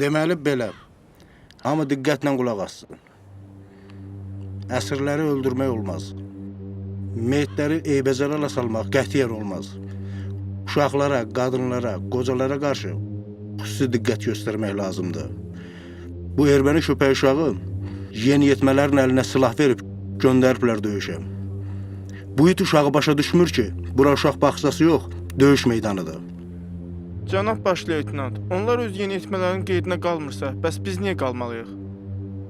Deməli belə, hamı diqqətlə qulaq assın. Əsirləri öldürmək olmaz. Meyitləri eybəcərlərlə salmaq qətiyyən olmaz. Uşaqlara, qadınlara, qocalara qarşı xüsusi diqqət göstərmək lazımdır. Bu erməni köpək uşağı yeniyetmələrin əlinə silah verib göndəriblər döyüşə. Bu it uşağı başa düşmür ki, bura uşaq bağçası yox, döyüş meydanıdır. Cənab baş leytenant, onlar öz yeniyetmələrin qeydinə qalmırsa, bəs biz niyə qalmalıyıq?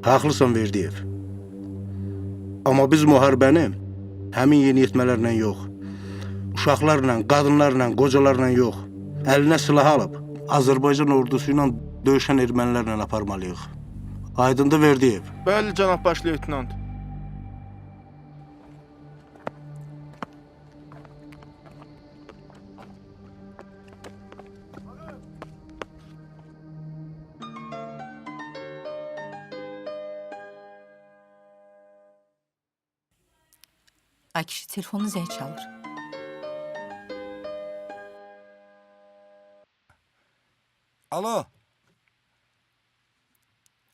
Haqlısan Verdiyev. Amma biz müharibəni həmin yeniyetmələrlə yox, uşaqlarla, qadınlarla, qocalarla yox, əlinə silah alıb Azərbaycan ordusu ilə döyüşən ermənilərlə aparmalıyıq. Aydındır Verdiyev. Bəli, cənab baş leytenant. Ay kişi, telefonu zəng çalır. Alo.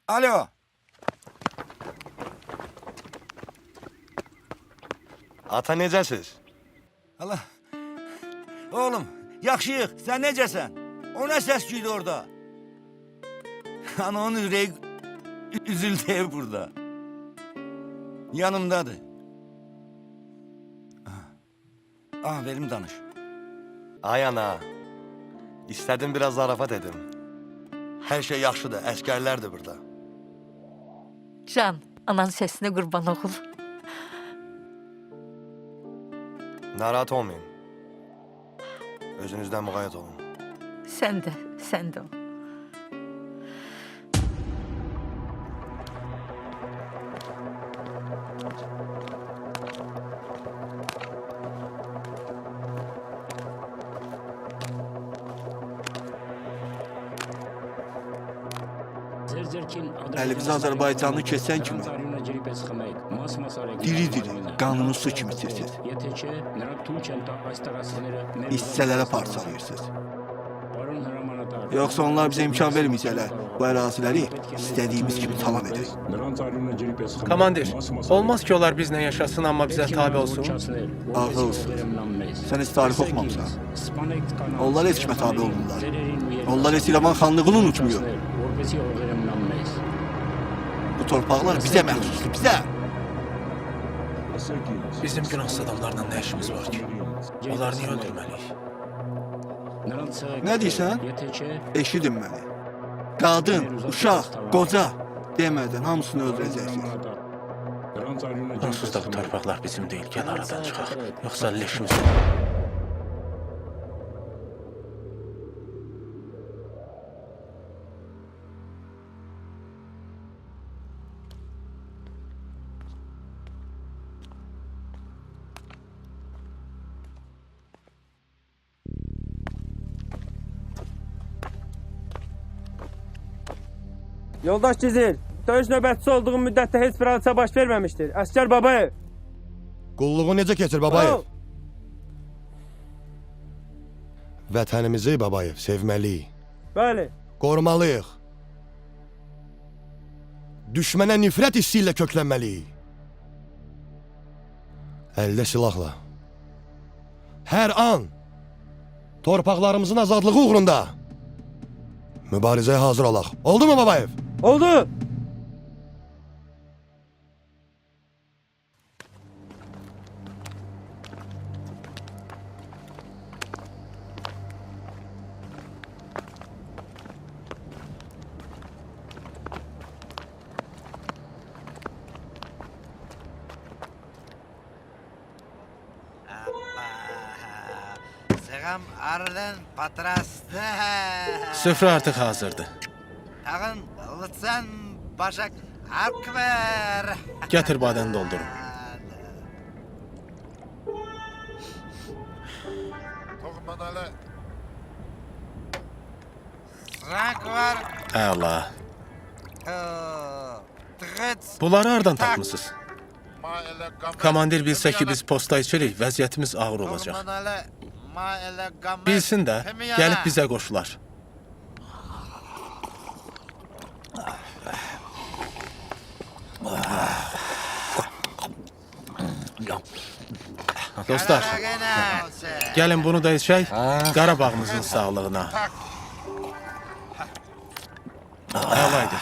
Alo. Ata necəsiz? Allah. Oğlum, yaxşıyıq. Sən necəsən? O nə səs güydü orada? Ana onun ürəyi üzüldü burada. Yanımdadır. Verim danış. Ay ana, istədim biraz zarafat edim. Hər şey yaxşıdır, əskərlərdir burada. Can, ananın səsinə qurban oğul. Narahat olmayın. Özünüzdən müğayət olun. Sən də ol. Əlimiz Azərbaycanı keçən kimi diri-diri, qanını su kimi içirsiniz. Hissələrə parçalayırsınız. Yoxsa onlar bizə imkan verməyəcəklər. Bu əraziləri istədiyimiz kimi talan edək. Komandir, olmaz ki onlar bizlə yaşasın amma bizə tabi olsun. Ağılsız. Sən heç tarix oxumamısan. Onlar heç kimə tabi olmurlar. Onlar heç İrəvan xanlığını unutmuyor. Bu torpaqlar bizə məxsusdur, bizə. Bizim günahsız adamlarla nə işimiz var ki? Onları niyə öldürməliyik? Nə deyirsən? Eşidin məni. Qadın, uşaq, qoca demədən hamısını öldürəcəksiniz. Onsuz da bu torpaqlar bizim deyil, gəl aradan çıxaq. Yoxsa leşimiz. Yoldaş Gizil, döyüş növbətçisi olduğum müddətdə heç bir hadisə baş verməmişdir. Əskər Babayev. Qulluğu necə keçir Babayev? Vətənimizi Babayev sevməliyik, Bəli. qorumalıyıq. Düşmənə nifrət hissi ilə köklənməliyik. Əldə silahla. Hər an torpaqlarımızın azadlığı uğrunda mübarizəyə hazır olaq. Oldu mu Babayev? Oldu. Sığam arıdan patrastı. Süfrə artıq hazırdır. Tağın lütfen başak akver. Gətir badəni doldurun. Toxumalı. Rank var. Əla. Tıgıt. Bunları hardan tapmısınız? Ma elə qamət. Komandir bilsə ki, biz posta içirik, vəziyyətimiz ağır olacaq. Toxumalı. Ma elə qamət. Bilsin də, gəlib bizə qoşular. Dostlar, gəlin bunu da içək, Qarabağımızın sağlığına. Əlaydı.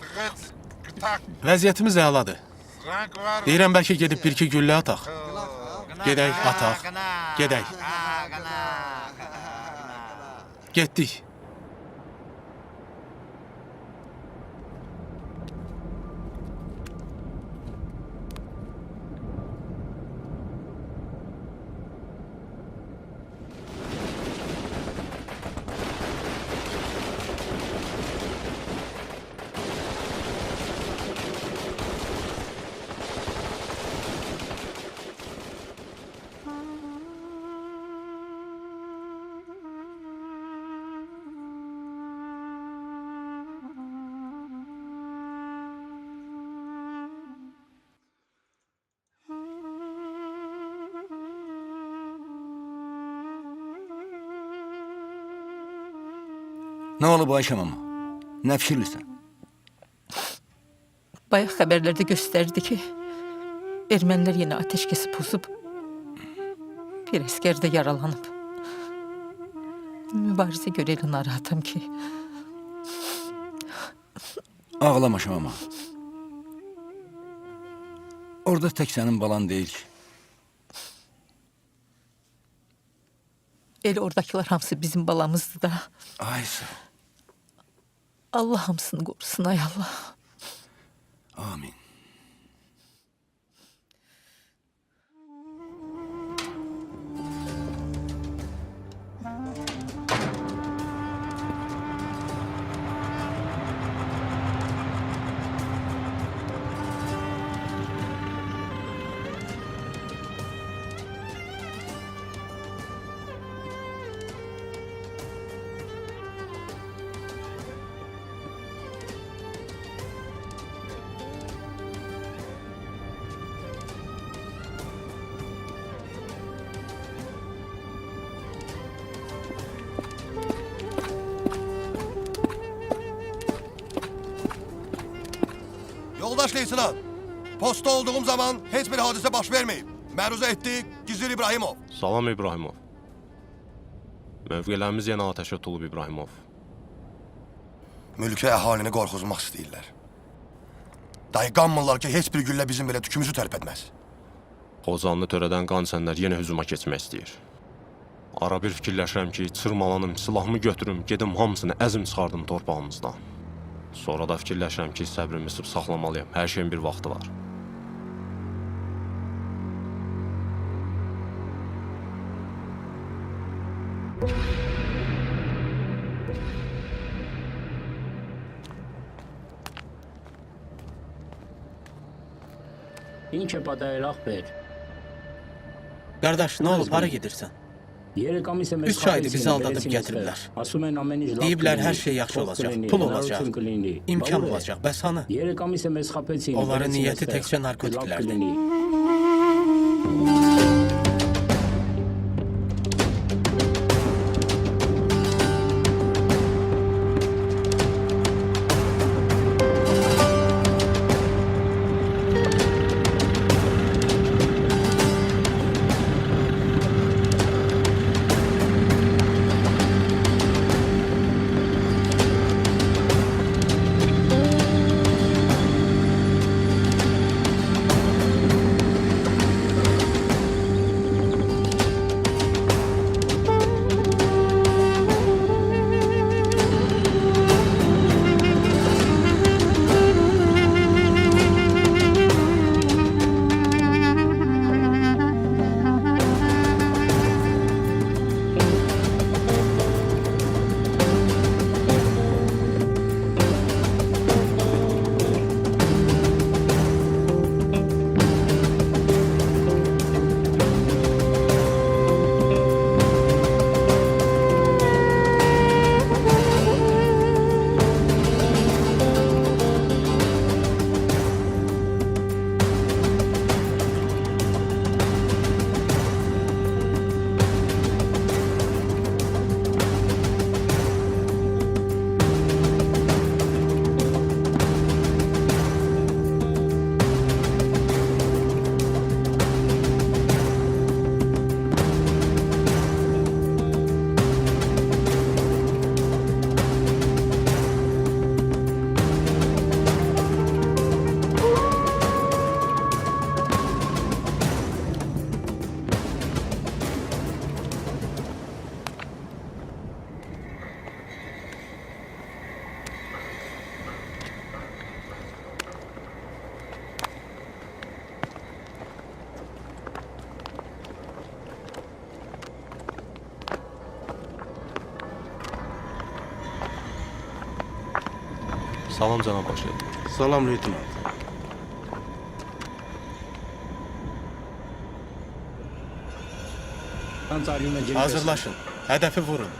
Tıgıt. Qıtaq. Vəziyyətimiz əladır. Rank var. Deyirəm, bəlkə gedib bir-iki güllə ataq. Gedək, ataq. Gedək. Getdik. Ne oldu bu Ayşem ama? Ne fikirlisin? Bayaq xəbərlərdə göstərdi ki, ermənilər yenə ateşkəsi pozub, bir əskər də yaralanıb. Mübarizə görə elə narahatam ki, Ağlama Şamama. Orada tek senin balan değil ki. elə oradakılar hamısı bizim balamızdır da. Aysa. Allah hamısını qorusun, ay Allah. Amin. Yoldaş leysinat, posta olduğum zaman heç bir hadisə baş verməyib. Məruzə etdik Gizir İbrahimov. Salam İbrahimov. Mövqelərimiz yenə atəşə tutulub İbrahimov. Mülki əhalini qorxuzmaq istəyirlər. Dayı qanmırlar ki, heç bir güllə bizim belə tükümüzü tərpətməz. Xozanlı törədən qan sənlər yenə hücuma keçmək istəyir. Ara bir fikirləşirəm ki, çırmalanım, silahımı götürüm, gedim hamısını əzim çıxardım torpağımızdan. Sonra da fikirləşirəm ki, səbrimi sırf saxlamalıyam. Hər şeyin bir vaxtı var. İnkə badayıraq ver. Qardaş, nə olub, hara gedirsən? 3 aydır bizi aldadıb gətiriblər. Deyiblər, hər şey yaxşı olacaq, pul olacaq, imkan olacaq, bəs hanı? Onların niyyəti təkcə narkotiklərdir. Salam cənab başlayın. Salam leytenant. Hazırlaşın, hədəfi vurun.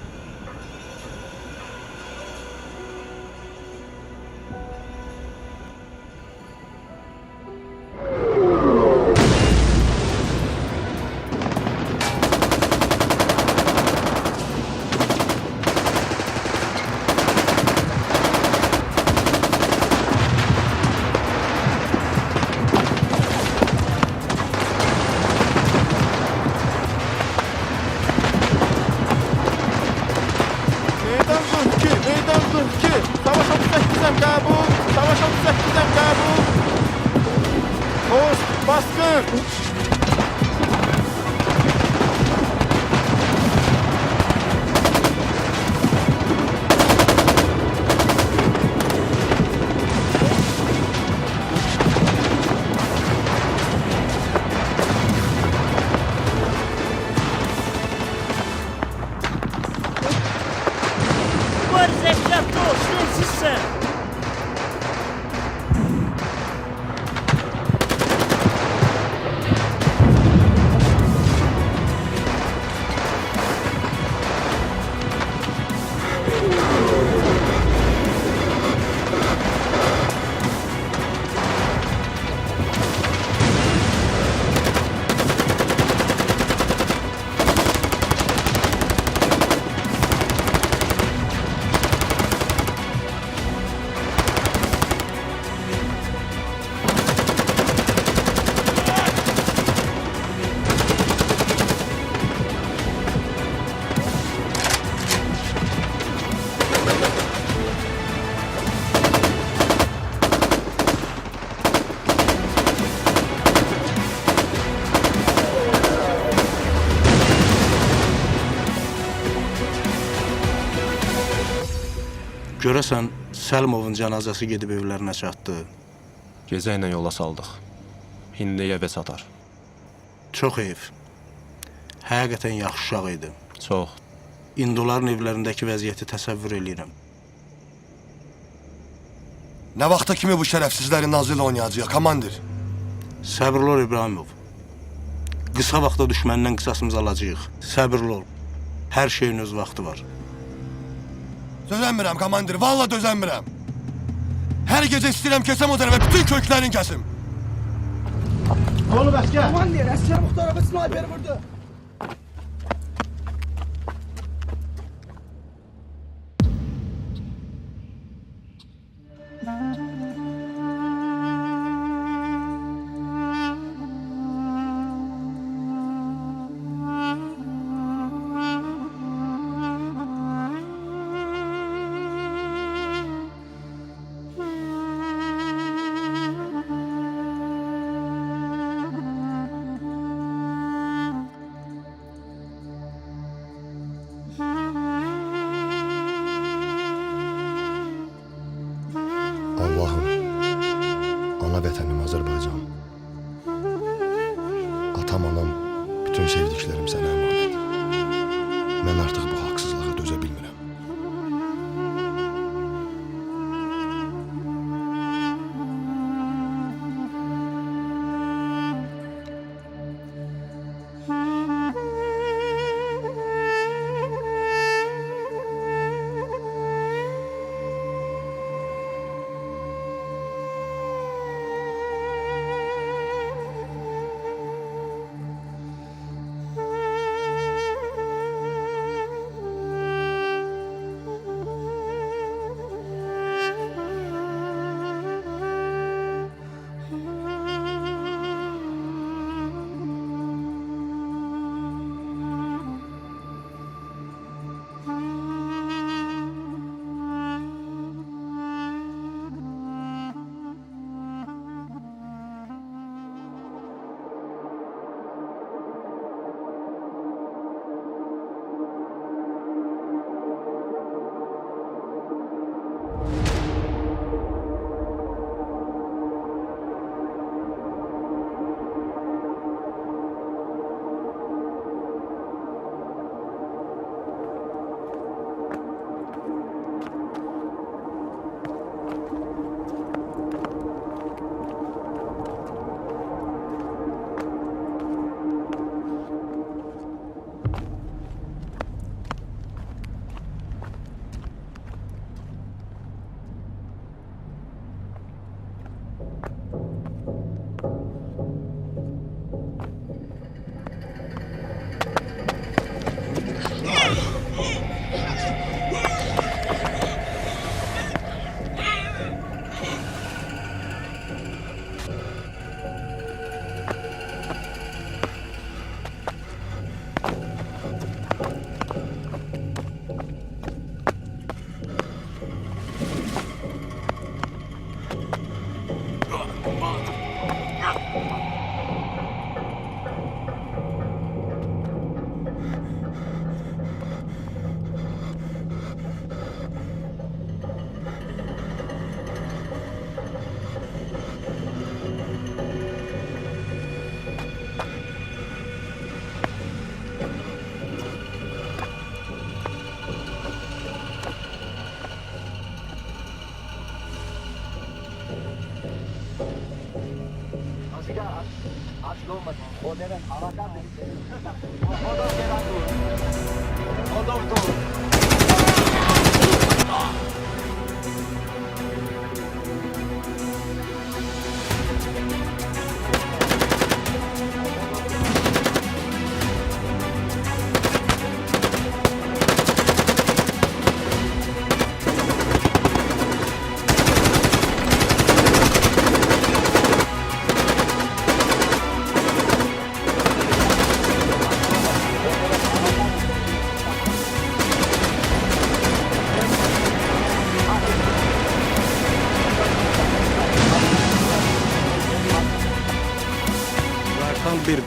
Görəsən Səlmovun cənazəsi gedib evlərinə çatdı. Gecə ilə yola saldıq. İndi evə çatar. Çox heyf. Həqiqətən yaxşı uşaq idi. Çox. İndi onların evlərindəki vəziyyəti təsəvvür eləyirəm. Nə vaxta kimi bu şərəfsizlərin nazı ilə oynayacaq, komandir? Səbirli ol İbrahimov. Qısa vaxtda düşməndən qisasımızı alacağıq. Səbirli ol. Hər şeyin öz vaxtı var. Dözənmirəm, komandir, valla dözənmirəm. Hər gecə istəyirəm kesəm o tərəfə, bütün köklərini kəsim. Oğlum əskər. Komandir, əskər Muxtarova snayper vurdu. Allah'ım, ana vətənim Azərbaycan. Atam, anam, bütün sevdiklərim sənə əmanət. Mən artıq bu haqsızlığa dözə bilmirəm.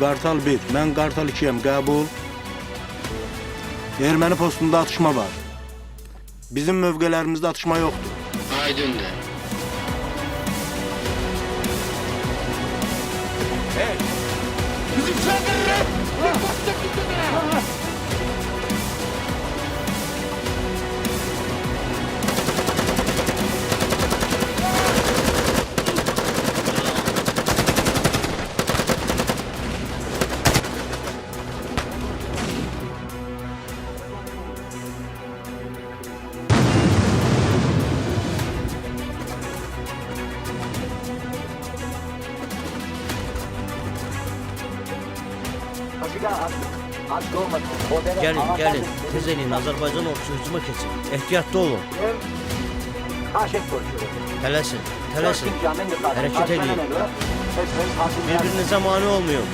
Qartal 1, mən Qartal 2-yəm, qəbul. Erməni postunda atışma var. Bizim mövqələrimizdə atışma yoxdur. Aydındır. Gelin. Tez elin. Azerbaycan ordusu hücuma keçin. Ehtiyatlı olun. Tələsin. Hərəkət edin. Birbirinizə mani olmayın.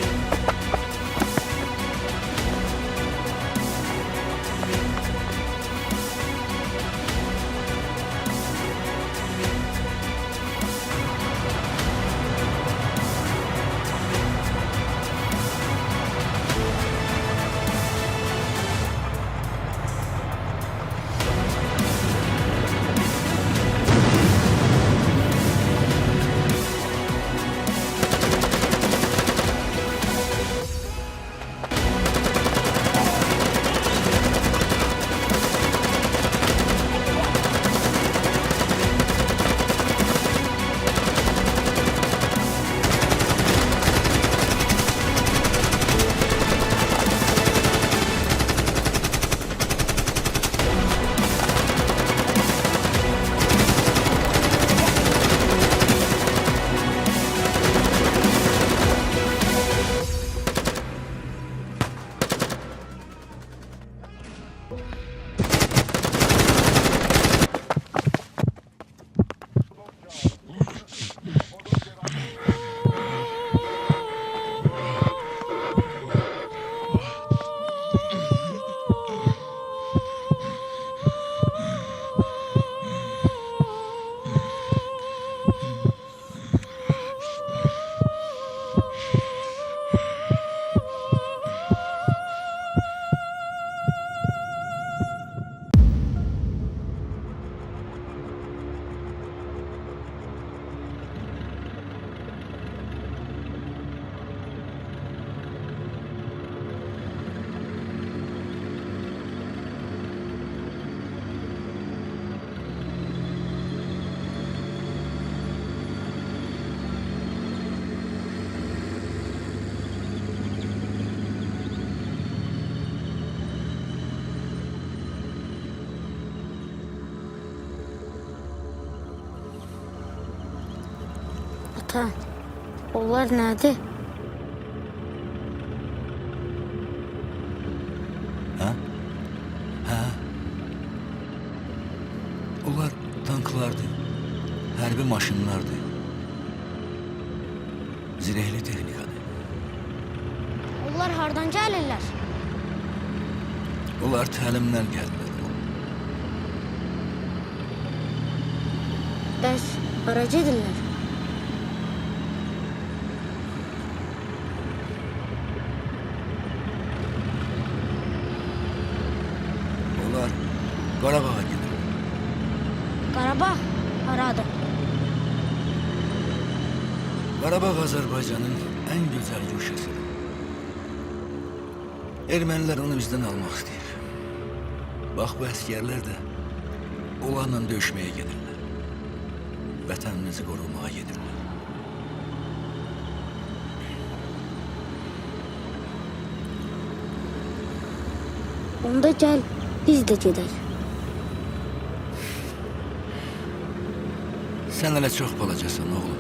Ata, onlar nədir? Onlar tanklardır, hərbi maşınlardır. Zirehli texnikadır. Onlar hardan gəlirlər? Onlar təlimdən gəldilər. Bəs hara gedirlər? Onlar Qarabağa gedir. Qarabağ haradır? Qarabağ Azərbaycanın ən gözəl güşəsidir. Ermənilər onu bizdən almaq istəyir. Bax, bu əsgərlər də onlarla döyüşməyə gedirlər. Vətənimizi qorumağa gedirlər. Onda gəl, biz də gedək. Sən hələ çox balacasan, oğlum.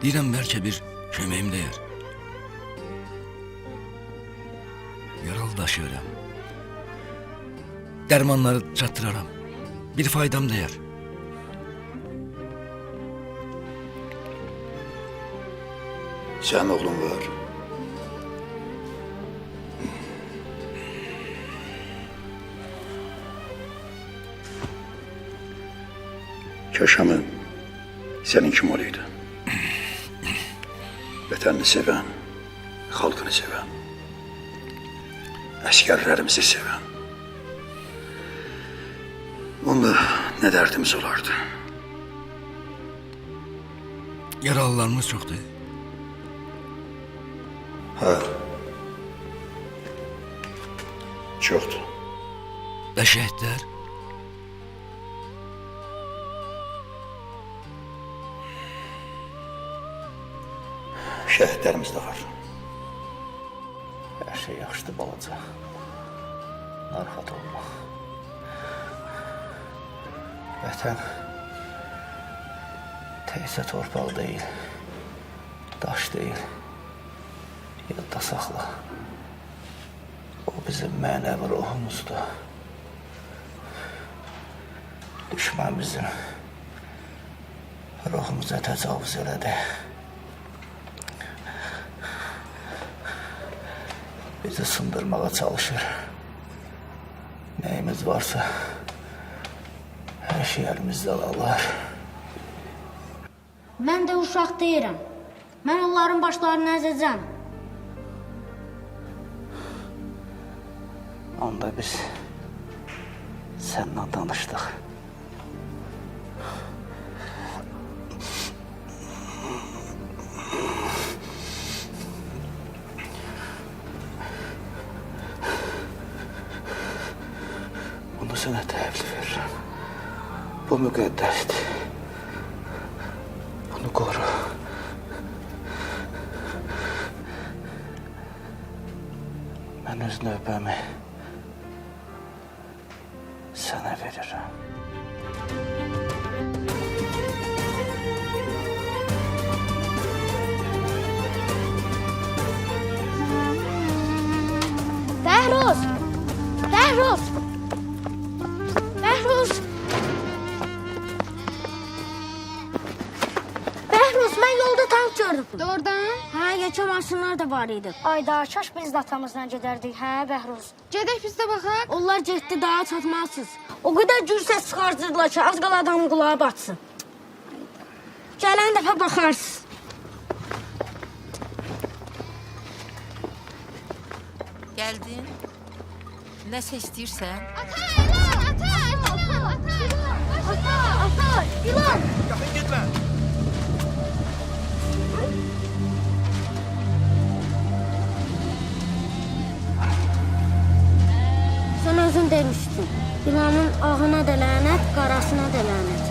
Deyirəm bəlkə bir köməyim dəyər. Yaralı daşıyıram. Dərmanları çatdıraram. Bir faydam dəyər. Sənin oğlun var. Köşəmin sənin kim olaydı? Vətənini sevən, xalqını sevən, əsgərlərimizi sevən. Onda nə dərdimiz olardı? Yaralılarımız çoxdur. Hə. Çoxdur. Və şəhidlər. Şəhidlərimiz də var. Hər şey yaxşıdır balaca. Narahat olma. Vətən təkcə torpaq deyil, daş deyil. Yadda saxla. O bizim mənəvi ruhumuzdur. Düşmən bizim ruhumuza təcavüz elədi. Bizi sındırmağa çalışır. Nəyimiz varsa hər şey əlimizdən alır. Mən də uşaq deyirəm. Mən onların başlarını əzəcəm. Onda biz seninle danıştık. Bunu sana təhvil verirəm. Bu müqəddəsdir. Bunu qoru. Mən öz növbəmi sana veririm. Bəhruz! Bəhruz! Bəhruz! Bəhruz, mən yolda tank gördüm. Doğrudan? Hə, yekə maşınlar da var idi. Ayda, kaş biz də atamızla gedərdik, hə Bəhruz? Gedək biz də baxaq. Onlar getdi, daha çatmazsınız. O qədər gür səs çıxartırdılar ki, az qala adamın qulağı batsın. Gələn dəfə baxarsınız. Geldin. Nəsə istəyirsən? Ata! İlan! Yaxın getmə. Sen özün demiştin. İlanın ağına da lənət, qarasına da lənət.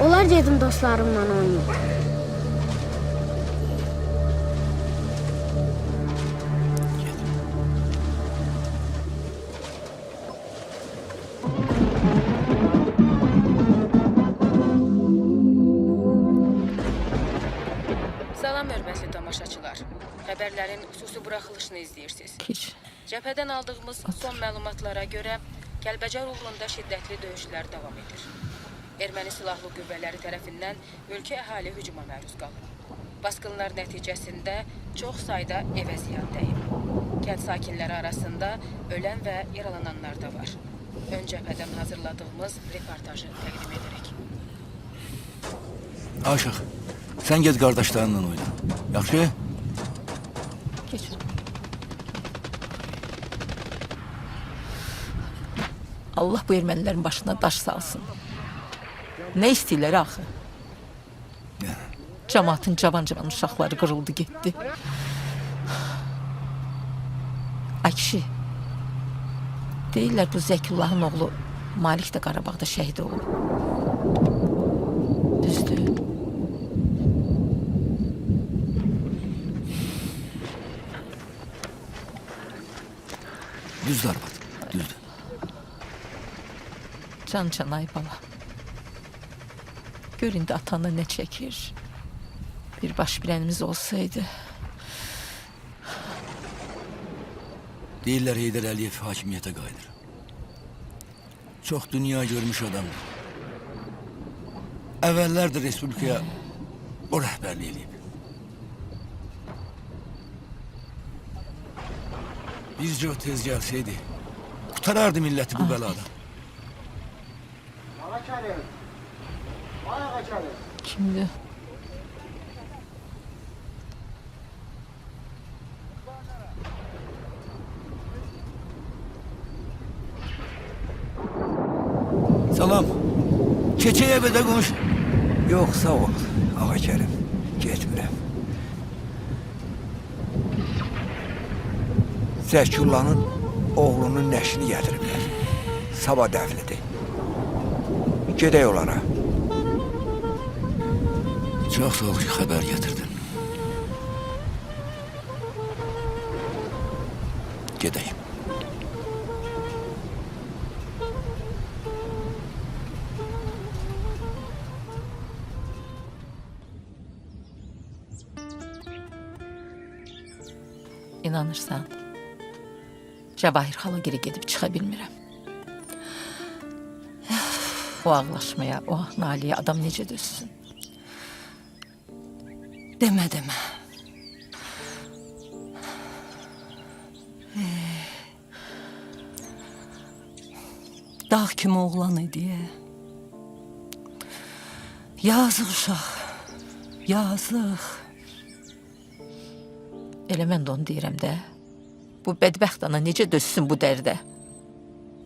Onlar gedim dostlarımla oynayın. Salam hörmətli tamaşaçılar. Xəbərlərin xüsusi buraxılışını izləyirsiniz. Keç. Cəbhədən aldığımız son məlumatlara görə Kəlbəcər uğrunda şiddətli döyüşlər davam edir. Erməni silahlı qüvvələri tərəfindən mülki əhali hücuma məruz qalıb. Basqınlar nəticəsində çox sayda evə ziyan dəyib. Kənd sakinləri arasında ölən və yaralananlar da var. Ön cəbhədən hazırladığımız reportajı təqdim edərək. Aşıq, sən get qardaşlarınla oyna. Yaxşı? Geç. Allah bu ermənilərin başına daş salsın. Ne istəyirlər axı? Cəmaatın cavan uşaqları qırıldı getdi. Ay kişi, deyirlər bu Zəkullahın oğlu Malik də Qarabağda şəhid olub. Düzdür. Düzdür arvad, düzdür. Can ay bala. Gör indi atana ne çekir. Bir baş bilenimiz olsaydı. Deyirlər Heydər Əliyev hakimiyyətə qayıdır. Çox dünya görmüş adamdır. Əvvəllərdir Respublikaya o rəhbərlik eləyib. Bizcə o tez gəlsəydi, qurtarardı milləti bu bəladan. Kimdi? Salam. Keçəyə bədə qonuş. Yox, sağ ol, Ağa Kərim. Getmirəm. Zəkullanın oğlunun nəşini gətiriblər. Sabah dəfnidir. Gedək onlara. Çox sağ ol ki, xəbər gətirdin. Gedək. İnanırsan, Cəvahir xala geri gedib çıxa bilmirəm. O ağlaşmaya, o naliyə adam necə dözsün? Demə, demə. Dağ kimi oğlan idi. Yazıq uşaq, yazıq. Elə mən də onu deyirəm də. Bu bədbəxt ana necə dözsün bu dərdə?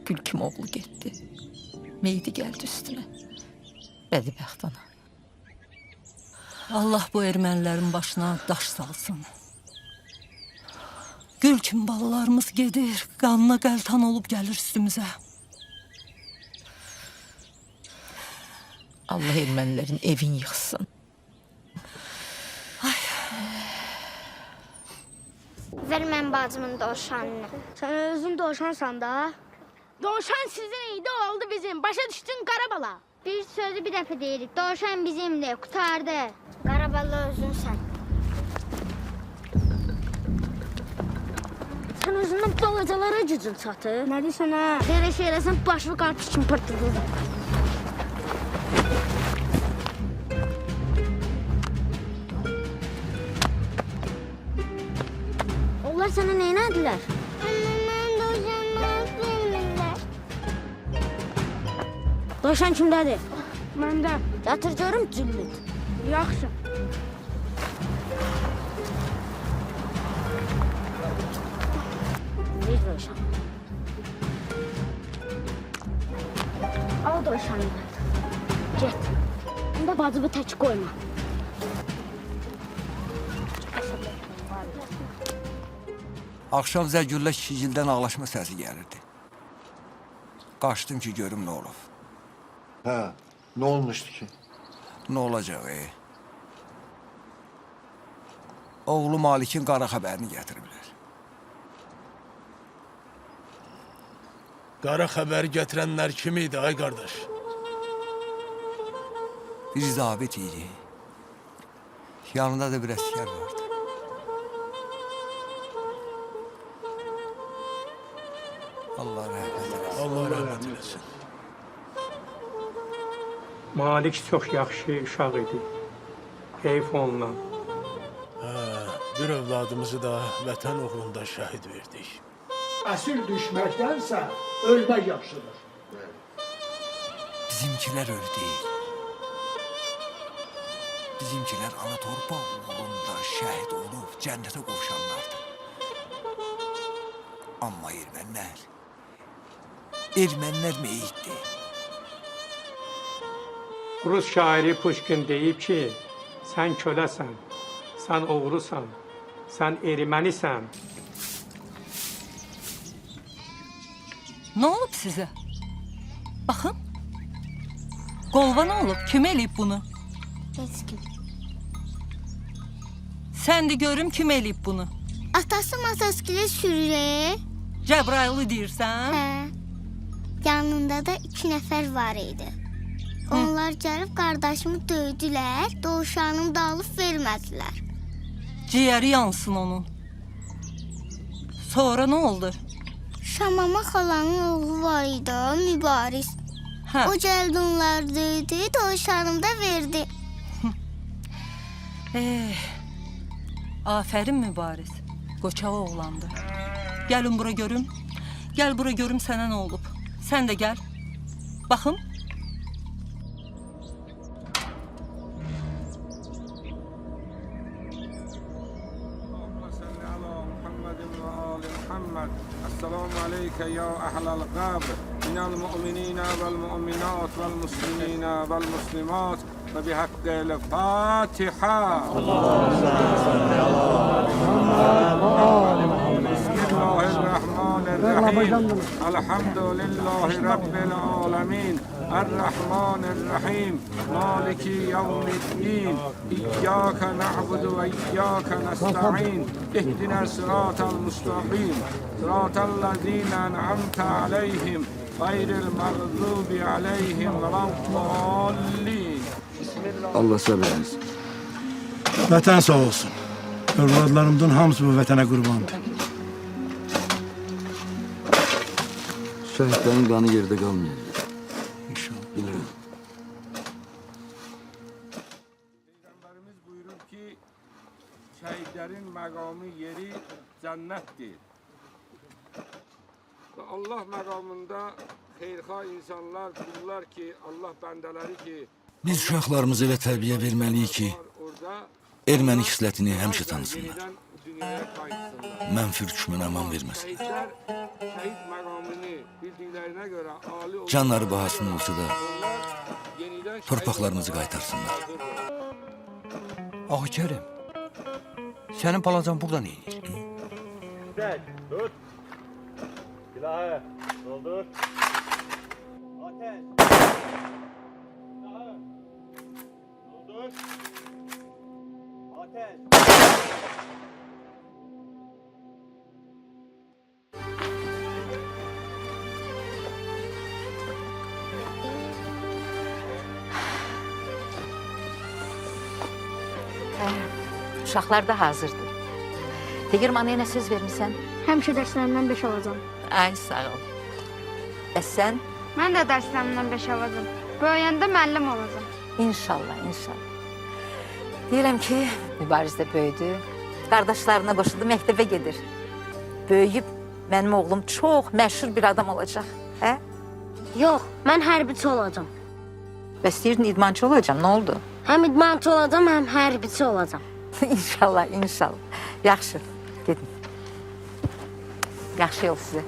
Gül kimi oğlu getdi. Meydi gəldi üstünə. Bədbəxt ana. Allah bu ermənilərin başına daş salsın. Gül kimi balalarımız gedir, qanına qəltan olub gəlir üstümüzə. Allah ermənilərin evin yıxsın. Ver mən bacımın dovşanını. Sən özün dovşansan da. Dovşan sizin idi, oldu bizim. Başa düşdün Qarabala. Bir sözü bir dəfə deyirik. Dovşan bizimdir, qutardı. Qarabala özünsən. Sən özündən balacalara gücün çatır. Nə deyirsən ha? Belə şey eləsən başını qarpış kimi pırtılır. Onlar sana neynədilər? Mən dovşanları sevmirlər. Dovşan kimdədir? Məndə. Yatır görüm cüllüt. Yaxşı. Bir dovşan. Al dovşanı. Get. Bunda bacımı tək qoyma. Axşam Zəgüllə Kişigildən ağlaşma səsi gəlirdi. Qaçdım ki, görüm nə olub. Ha, ne olmuştu ki? Nə olacaq, Oğlu Malikin qara xəbərini gətiriblər. Qara xəbəri gətirənlər kim idi, ay qardaş? Bir zabit idi. Yanında da bir əskər vardı. Allah rəhmət eləsin. Allah rəhmət eləsin. Malik çox yaxşı uşaq idi. Heyf ondan. Bir övladımızı da vətən uğrunda şəhid verdik. Əsir düşməkdənsə ölmək yaxşıdır. Bizimkilər ölü deyil. Bizimkilər ana torpaq uğrunda şəhid olub cənnətə qovuşanlardır. Amma ermənilər meyitdir. Rus şairi Pushkin deyib ki, sən köləsən, sən oğrusan, sən ermənisən. Nə olub sizə? Baxın. Qolva nə olub? Kim eləyib bunu? Heç kim. Sən də görüm kim eləyib bunu? Atası masaskilə sürür. Cəbrayılı deyirsən? Hə. Yanında da 2 nəfər var idi. Onlar gəlib qardaşımı döydülər, dovşanımı da alıb vermədilər. Ciğeri yansın onun. Sonra ne oldu? Şamama xalanın oğlu var idi, Mübariz. O gəldi onları döydü, dovşanımı da verdi. Aferin mübariz. Qoçağı oğlandı. Gəlin bura görüm. Gel bura görüm sənə nə olub. Sen de gel. Bakın. السلام عليك يا أهل الغاب من المؤمنين والمؤمنات والمسلمين والمسلمات وبحق الفاتحة بسم الله الرحمن الرحيم الحمد لله رب العالمين الرحمن الرحيم مالك يوم الدين إياك نعبد وإياك نستعين اهدنا الصراط المستقيم صراط الذين أنعمت عليهم غير المغضوب عليهم ولا الضالين Allah sabır versin. Vətən sağ olsun. Övladlarımdan hamısı bu vətənə qurbandır. Şəhidlərin qanı yerdə qalmayacaq. İnşallah. Bilirim. Peygamberimiz buyurur ki şehitlerin makamı yeri cennettir. Ve Allah makamında xeyirxah insanlar bulurlar ki Allah bendeleri ki Biz uşaqlarımızı elə tərbiyə verməliyik ki, erməni xislətini həmişə tanısınlar. yeniden dünyaya kayıtsınlar. Mənfi düşmənə aman verməsin. Şehitler şehit makamını bildiklerine göre âli olur. Canları bahasına olsa da Yeniden torpaqlarımızı qaytarsınlar. Ağa Kerim, senin palacan burada ne edir? Tut. Silahı. Doldur. Ateş. Silahı. Doldur. Ateş. Uşaqlar da hazırdır. Tegirmanı yenə söz vermisən? Həmişə dərslərimdən 5 alacağam. Ay sağ ol. Bəs sən? Mən də dərslərimdən 5 alacağam. Böyüyəndə müəllim olacağam. İnşallah, inşallah. Deyirəm ki, Mübariz də böyüdü. Qardaşlarına qoşuldu, məktəbə gedir. Böyüyüb mənim oğlum çox məşhur bir adam olacaq. Hə? Yox, mən hərbiçi olacağam. Bəs deyirdin idmançı olacağam, nə oldu? Həm idmançı olacağam, həm hərbiçi olacağam. İnşallah, inşallah. Yaxşı, gedin. Yaxşı yol sizə.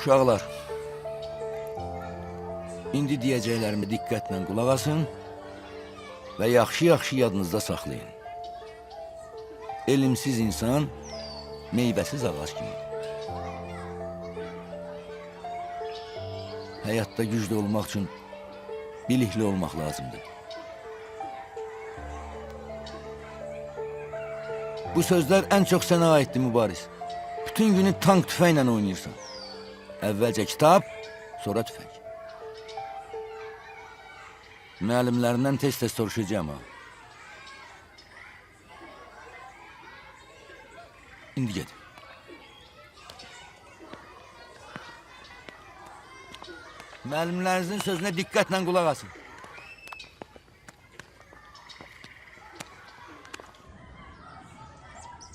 Uşaqlar, indi deyəcəklərimi diqqətlə qulaq asın və yaxşı-yaxşı yadınızda saxlayın. Elmsiz insan meyvəsiz ağac kimi. Həyatda güclü olmaq üçün bilikli olmaq lazımdır. Bu sözlər ən çox sənə aiddir Mübariz. Bütün günü tank tüfəklə oynayırsan. Əvvəlcə kitab, sonra tüfək. Müəllimlərindən tez-tez soruşacağım ha. İndi get. Müəllimlərinizin sözünə diqqətlə qulaq asın.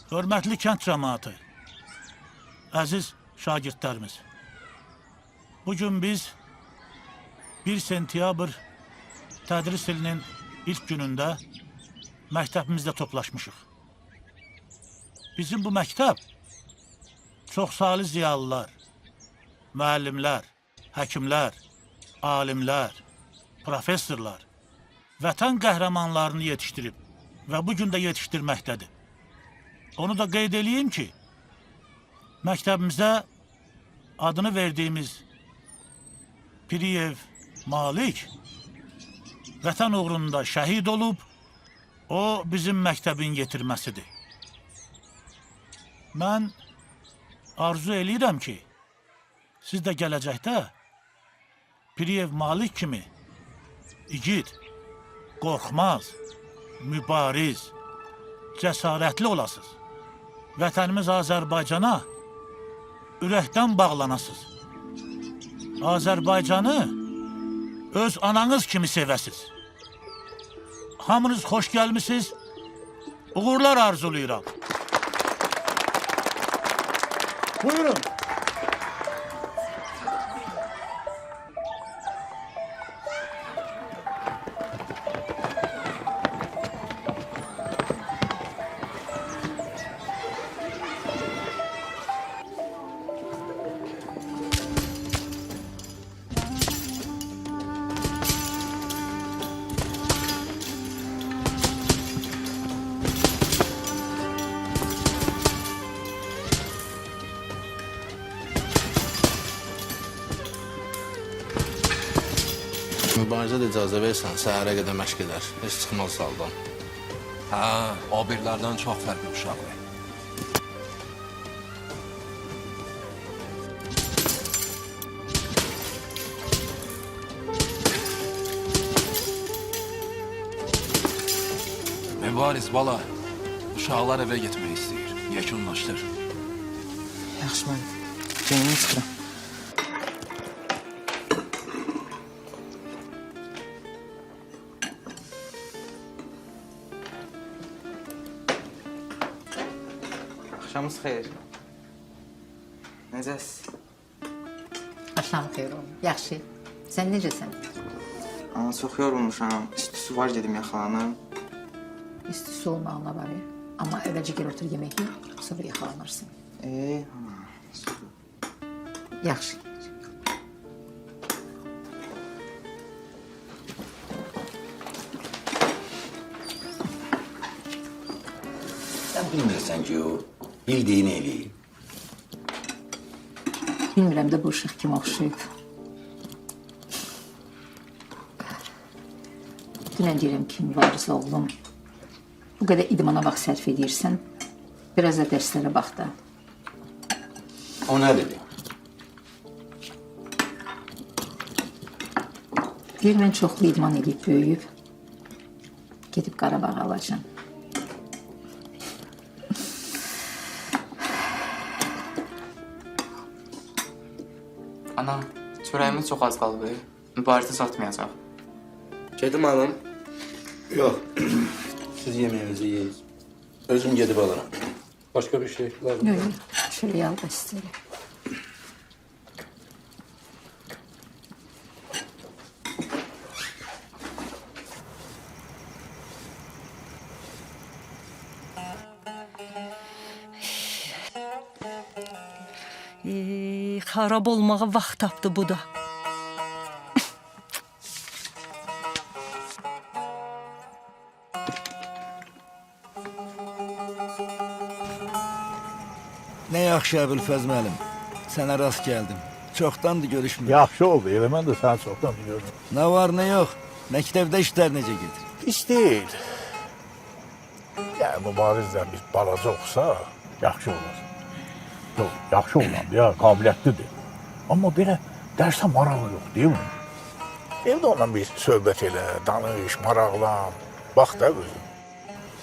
Hörmətli kənd cəmaatı, əziz şagirdlərimiz. Bugün biz 1 sentyabr tədris ilinin ilk günündə məktəbimizdə toplaşmışıq. Bizim bu məktəb çoxsaylı ziyalılar, müəllimlər, həkimlər, alimlər, professorlar, vətən qəhrəmanlarını yetişdirib və bugün də yetişdirməkdədir. Onu da qeyd edeyim ki, məktəbimizdə adını verdiyimiz Piriyev Malik vətən uğrunda şəhid olub, o bizim məktəbin yetirməsidir. Mən arzu eləyirəm ki, siz də gələcəkdə Piriyev Malik kimi igid, qorxmaz, mübariz, cəsarətli olasınız. Vətənimiz Azərbaycana ürəkdən bağlanasınız. Azərbaycanı öz ananız kimi sevəsiniz. Hamınız xoş gəlmisiniz, uğurlar arzuluyuram. Buyurun. Mübarizə də icazə versən, səhərə qədər məşq edər. Heç çıxmaz saldan. Hə, o birlərdən çox fərqli uşaqdır. Mübariz bala, uşaqlar evə getmək istəyir. Yekunlaşdır. Yaxşı, mən geyinimi çıxıram. Axşamınız xeyir. Necəsiz? Axşam xeyir olun. Yaxşı. Sən necəsən? Ana, çox yorulmuşam. İstisi var gedim yaxalanım. İstisi olmağına var ya. Amma əvvəlcə gəl otur yemək ye, sonra yaxalanırsın. Ana. Yaxşı. Sən bilmirsən ki, o bildiyini eləyib. Bilmirəm də bu uşaq kim oxşayıb. Dünən deyirəm ki, mübariz oğlum, bu qədər idmana vaxt sərf edirsən, biraz da dərslərə bax da. O nə dedi? Deyir, mən çoxlu idman edib böyüyüb, gedib Qarabağı alacam. Anam, çörəyimiz çox az qalıb. Mübarizə satmayacaq. Gedim alım. Yox, siz yemeğinizi yiyin. Özüm gedib alırım. Başka bir şey lazım. Yok, şöyle yalda isterim. Xarab olmağa vaxt tapdı bu da. Nə yaxşı Əbülfəz müəllim. Sənə rast gəldim. Çoxdandır görüşmürük. Yaxşı oldu, elə mən də səni çoxdan gördüm. Nə var, nə yox. Məktəbdə işlər necə gedir? Pis deyil. Yəni, mübarizdən bir balaca oxusa, yaxşı olur. Yox, yaxşı olandı ya, qabiliyyətlidir. Amma belə dərsə marağı yox, deyil mi? Evdə ondan bir söhbət elə, danış, maraqlan. Bax da qızım.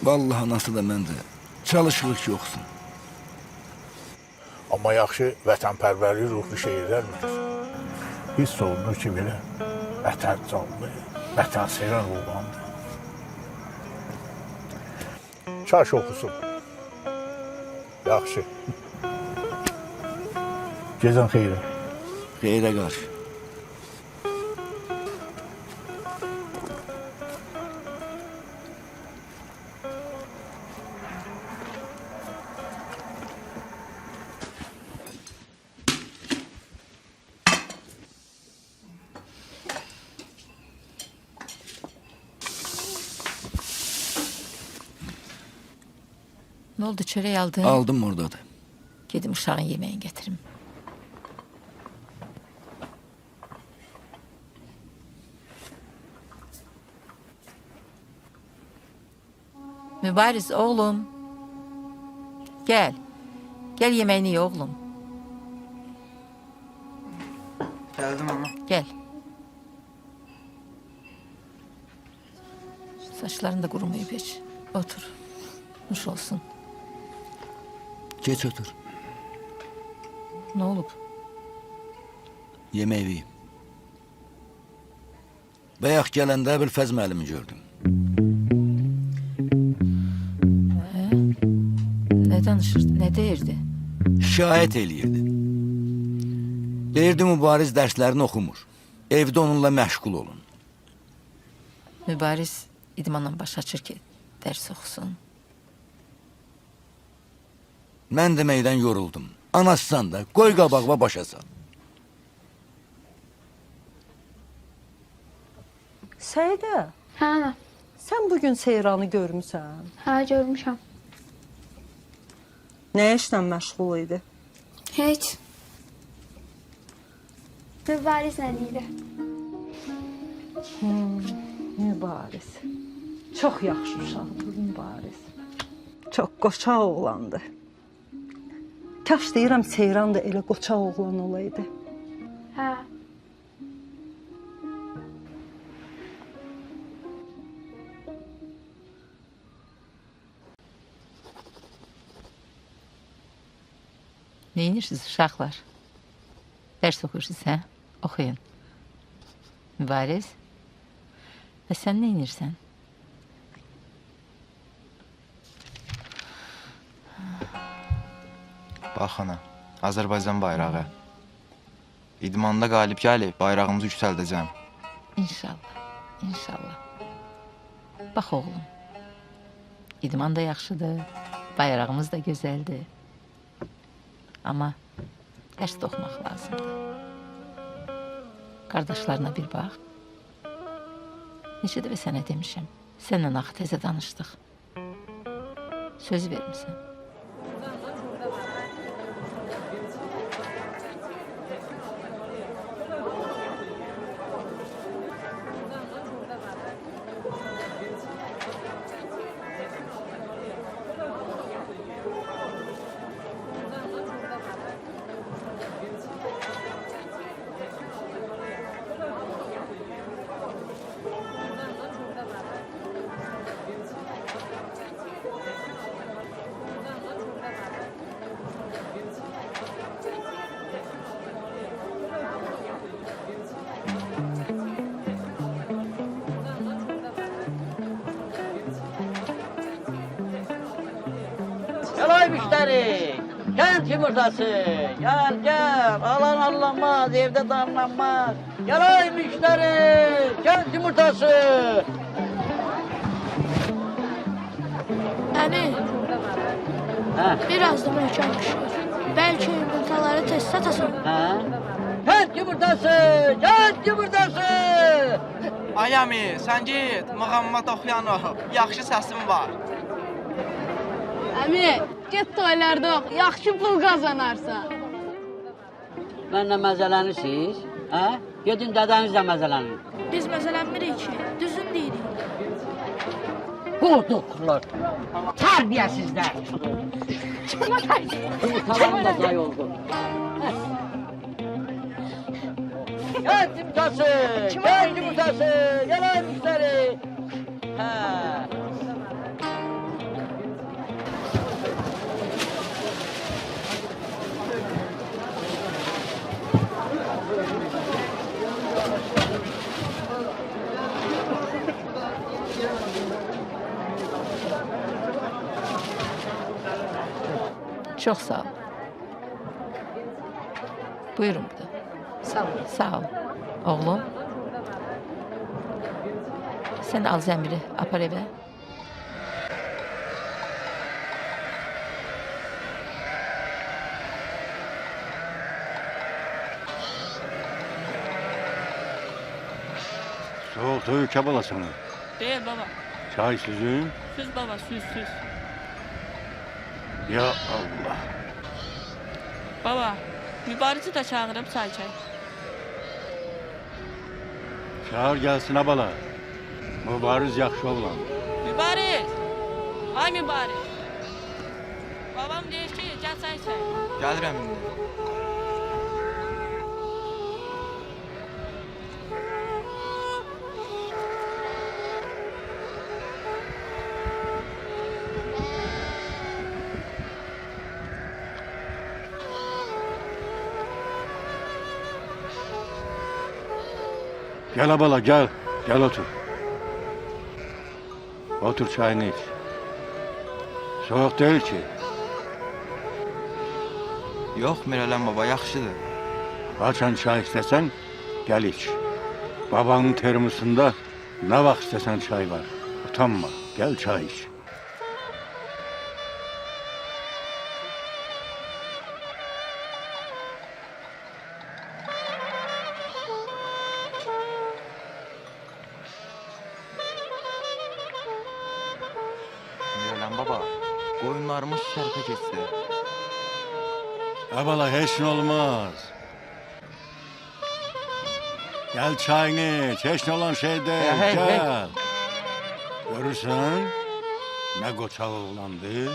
Vallahi anası da mən də çalışırıq ki, yoxsun. Amma yaxşı vətənpərvərlik ruhlu şeirlər bilir. Hiss olunur ki, belə vətən canlı, vətən sevən oğlandır. Çaş oxusun. Yaxşı. Gecən xeyrə. Xeyrə qarşı. Ne oldu, çörək aldın? Aldım oradadır. Gedim uşağın yemeğini getirim. Mübariz oğlum. Gel. Gel yemeğini ye oğlum. Geldim ama. Gel. Saçların da kurumayıp hiç. Otur. Nuş olsun. Geç otur. Ne olup? Yemək yeyim. Bayaq gələndə Əbülfəz müəllimi gördüm. Ne danışırdı, ne deyirdi? Şikayət eləyirdi. Deyirdi Mübariz dərslərini oxumur. Evdə onunla məşğul olun. Mübariz idmanla baş açır ki, ders oxusun. Mən deməkdən yoruldum. Anasısan da qoy qabağıma başasan. Səidə, Hə, sən bugün Seyranı görmüsən? hə görmüşəm. Nə işlə məşğul idi? Heç. Mübarizlə idi. Mübariz. Çox yaxşı uşaqdır Mübariz. Çox qoçaq oğlandı. Kaş deyirəm Seyran da elə qoçaq oğlan olaydı. Hə. Neyinirsiniz uşaqlar? Ders okursunuz hə? Oxuyun. Mübariz. Və sən neyinirsən? Bax ana, Azərbaycan bayrağı. İdmanda qalib gəlib bayrağımızı yüksəldəcəm. İnşallah, inşallah. Bax oğlum, idman da yaxşıdır, bayrağımız da gözəldir. Amma dərs də oxumaq lazımdır. Qardaşlarına bir bax. Neçə dəfə sənə demişəm, səndən axı təzə danışdıq. Söz vermisən. Gel müşteri, kent yumurtası. Gel gel, alan allanmaz, evde damlanmaz. Gel müşteri, kent yumurtası. Əmi, biraz da möhkəm pişir. Bəlkə yumurtaları tez satasın. Kent yumurtası, kent yumurtası. Ay əmi, sən get, Muhammed oxuyanov, yaxşı səsim var. Əmi, get toylarda ox, yaxşı pul qazanarsan. Mənlə məzələnirsiz? Hə? Gedin dədənizlə məzələnin. Biz məzələnmirik ki, düzün deyirik. Qorduqlar, tərbiyəsizlər. Yumurtalarım da zay oldu. Kent yumurtası, kent yumurtası, yalan müşteri. Çok sağ ol. Buyurun bir de. Sağ ol. Sağ ol. Oğlum. Sen al Zəmiri, apar eve. Soğuk ülke balasını. Değil baba. Çay sizin. Süz baba, süz. Ya Allah. Baba, mübarisi de çağırıp çay çay. Çağır gelsin abala. Mübariz yaxşı oğlan. Mübarek! Ay mübarek! Babam deyir ki, gel çay çay. Gəlirəm indi. Gel abala gel. Gel otur. Otur çayını iç. Soğuk değil ki. Yox, Mirələm baba, yaxşıdır. Açan çay istesen gel iç. Babanın termosunda ne vaxt istesen çay var. Utanma. Gel çay iç. Mirələm baba, qoyunlarımız sərfə keçdi. Abala hiç ne olmaz. Gel çayını iç. Hiç ne olan şey değil. Hey, Gel. Görürsen ne koçak oğlandı.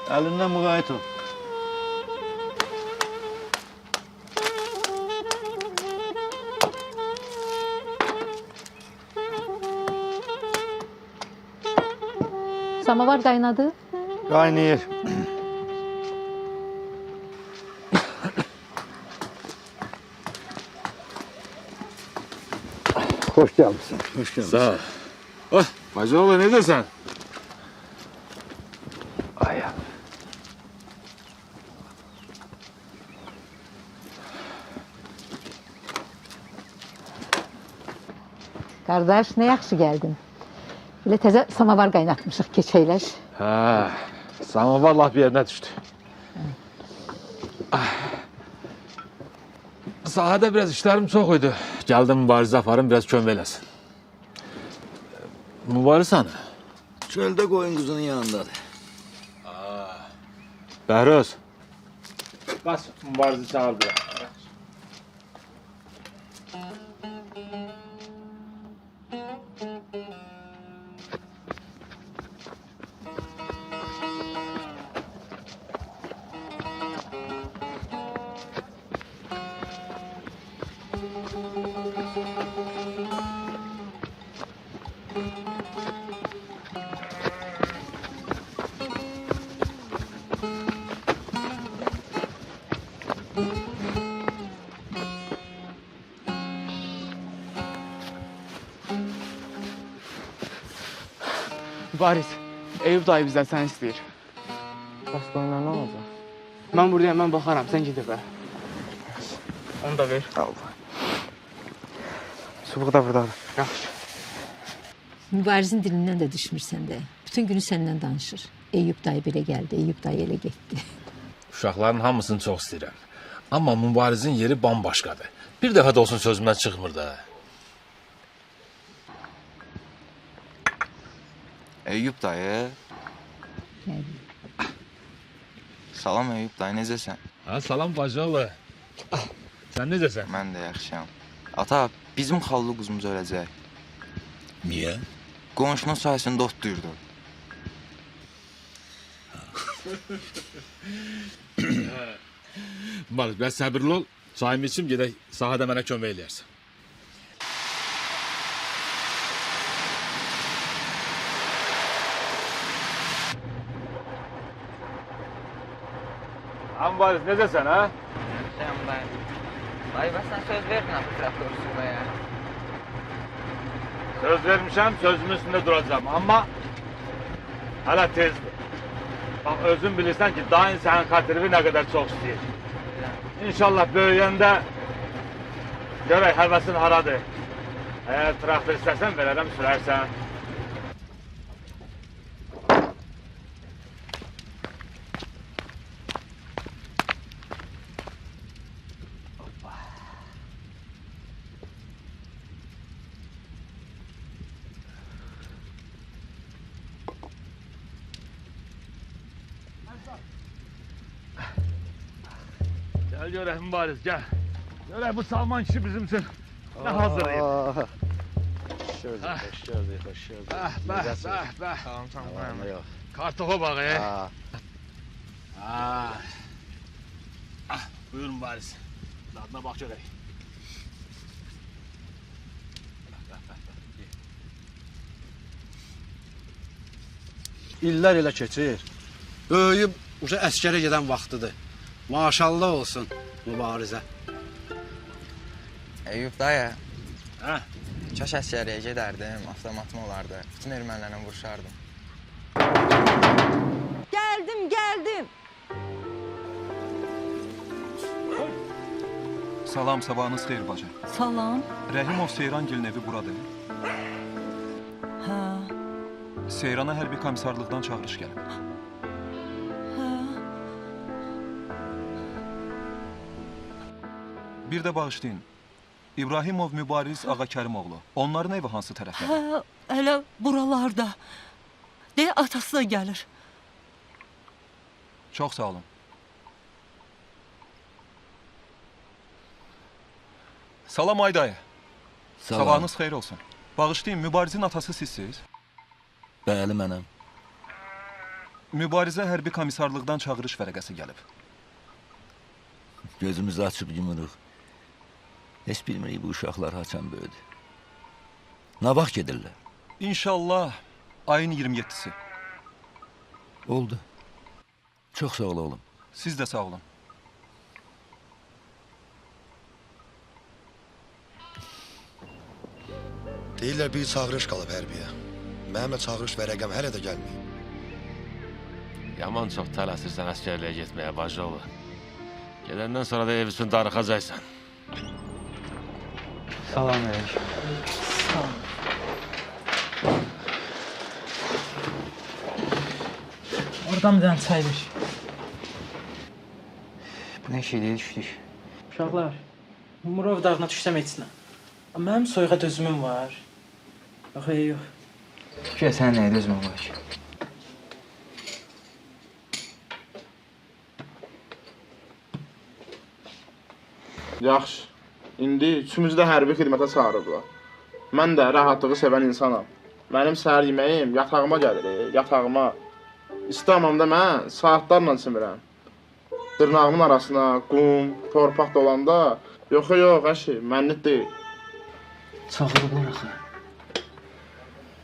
Elinden mukayyet ol. Samavar kaynadı. Kaynıyor. Hoş gelmişsin. Hoş gelmişsin. Sağ ol. Oh, Bacıoğlu ne dersen? Kardeş ne yaxşı geldin. Böyle teze samavar kaynatmışık keçeyleş. Ha, samovar laf yerine düştü. Sahada biraz işlerim çok idi. Geldim mübariz aparım biraz kömvelesin. Mübariz hanı? Çölde koyun kuzunun yanındadır. Bəhruz. Bas mübarizi çağır bir. Mübariz, Eyüp dayı bizden sen istəyir. Başqa onlar nə olacaq? Mən buradayım, mən baxaram, sən gidib bə. Onu da ver. Allah. Çubuq da buradadır. Yaxşı. Mübarizin dilindən də düşmürsən də. Bütün günü səndən danışır. Eyüp dayı belə gəldi, Eyüp dayı elə getdi. Uşaqların hamısını çox istəyirəm. Amma mübarizin yeri bambaşqadır. Bir dəfə də olsun sözümdən çıxmır da. Eyüp dayı. Salam Eyüp dayı, necəsən? Ha, salam bacıoğlu. Sən necəsən? Mən də yaxşıyam. Ata, bizim xallı quzumuz öləcək. Niyə? Qonşunun sayəsində otduyurdu. Mübariz, biraz səbirli ol. Çayımı içim, gedək sahədə mənə kömək eləyərsən. Mübariz, necəsən, hə? Sen ben. Dayı ben sana söz verdin artık traktör üstünde ya. Söz vermişəm, sözümün üstündə duracağım. Amma hələ tezdir. Bax, özün bilirsən ki, dayın sənin xatirivi nə qədər çox istəyir. İnşallah böyüyəndə görək həvəsin haradır. Əgər traktor istəsən, verərəm, sürərsən. Gel görək Mübariz, gəl. Görək bu Salman kişi bizim üçün nə hazırlayıb. Hoş gördük, hoş gördük. Bəh. Tamam. Kartofa bax, buyur Mübariz. Dadına bax görək. İllər elə keçir. Böyüyüb uca əskərə gedən vaxtıdır. Maşallah olsun Mübarizə. Eyüp dayı. Hə? Kaş əskəriyə gedərdim, avtomatım olardı. Bütün ermənilərlə vuruşardım. Geldim. Salam, sabahınız xeyir bacı. Salam. Rəhimov Seyrangilin evi buradır. Hə. Seyrana hərbi komissarlıqdan çağırış gəlib. Bir də bağışlayın. İbrahimov Mübariz Ağa Kərimoğlu. Onların evi hansı tərəfdə? Hə, elə buralarda. Deyə atası da gəlir. Çox sağ olun. Salam Ayday. Salam. Sabahınız xeyir olsun. Bağışlayın, Mübarizin atası sizsiniz? Bəli, mənəm. Mübarizə hərbi komissarlıqdan çağırış vərəqəsi gəlib. Gözümüzü açıb yumuruq. Heç bilmirik bu uşaqlar haçan böyüdü. Nə vaxt gedirlər? İnşallah ayın 27-si. Oldu. Çox sağ ol oğlum. Siz də sağ olun. Deyirlər bir çağırış qalıb hərbiyə. Mənim də çağırış vərəqəm hələ də gəlməyib. Yaman çox tələsirsən əskərliyə getməyə bacıoğlu. Gedəndən sonra da ev üçün darıxacaqsan. Salam əleykum. Salam. Oradan bir dənə çay ver. Bu nə şeydir, düşdük. Uşaqlar, Murov dağına düşsəm etsinə. Mənim soyuğa dözümüm var. Yox, yox. Güya sən nəyə dözmən var ki? Yaxşı. İndi üçümüzü də hərbi xidmətə çağırıblar. Mən də rahatlığı sevən insanam. Mənim səhər yeməyim yatağıma gəlir, yatağıma. İstəməm də mən saatlarla çimirəm. Dırnağımın arasına qum, torpaq dolanda, yox, əşi, mənlik deyil. Çağırıblar axı.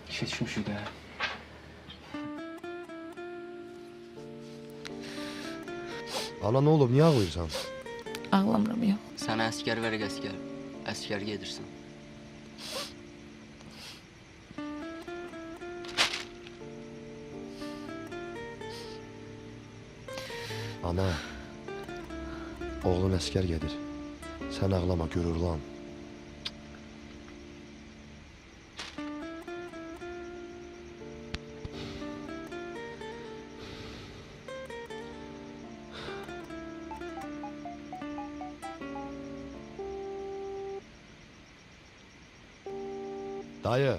İşə düşmüşük də. Ana nə olub, niyə ağlayırsan? Ağlamıram, yox. Sənə əskər vərəqəsi gəlib. Əskər gedirsən. Ana, oğlun əskər gedir. Sən ağlama, görür lan. Dayı,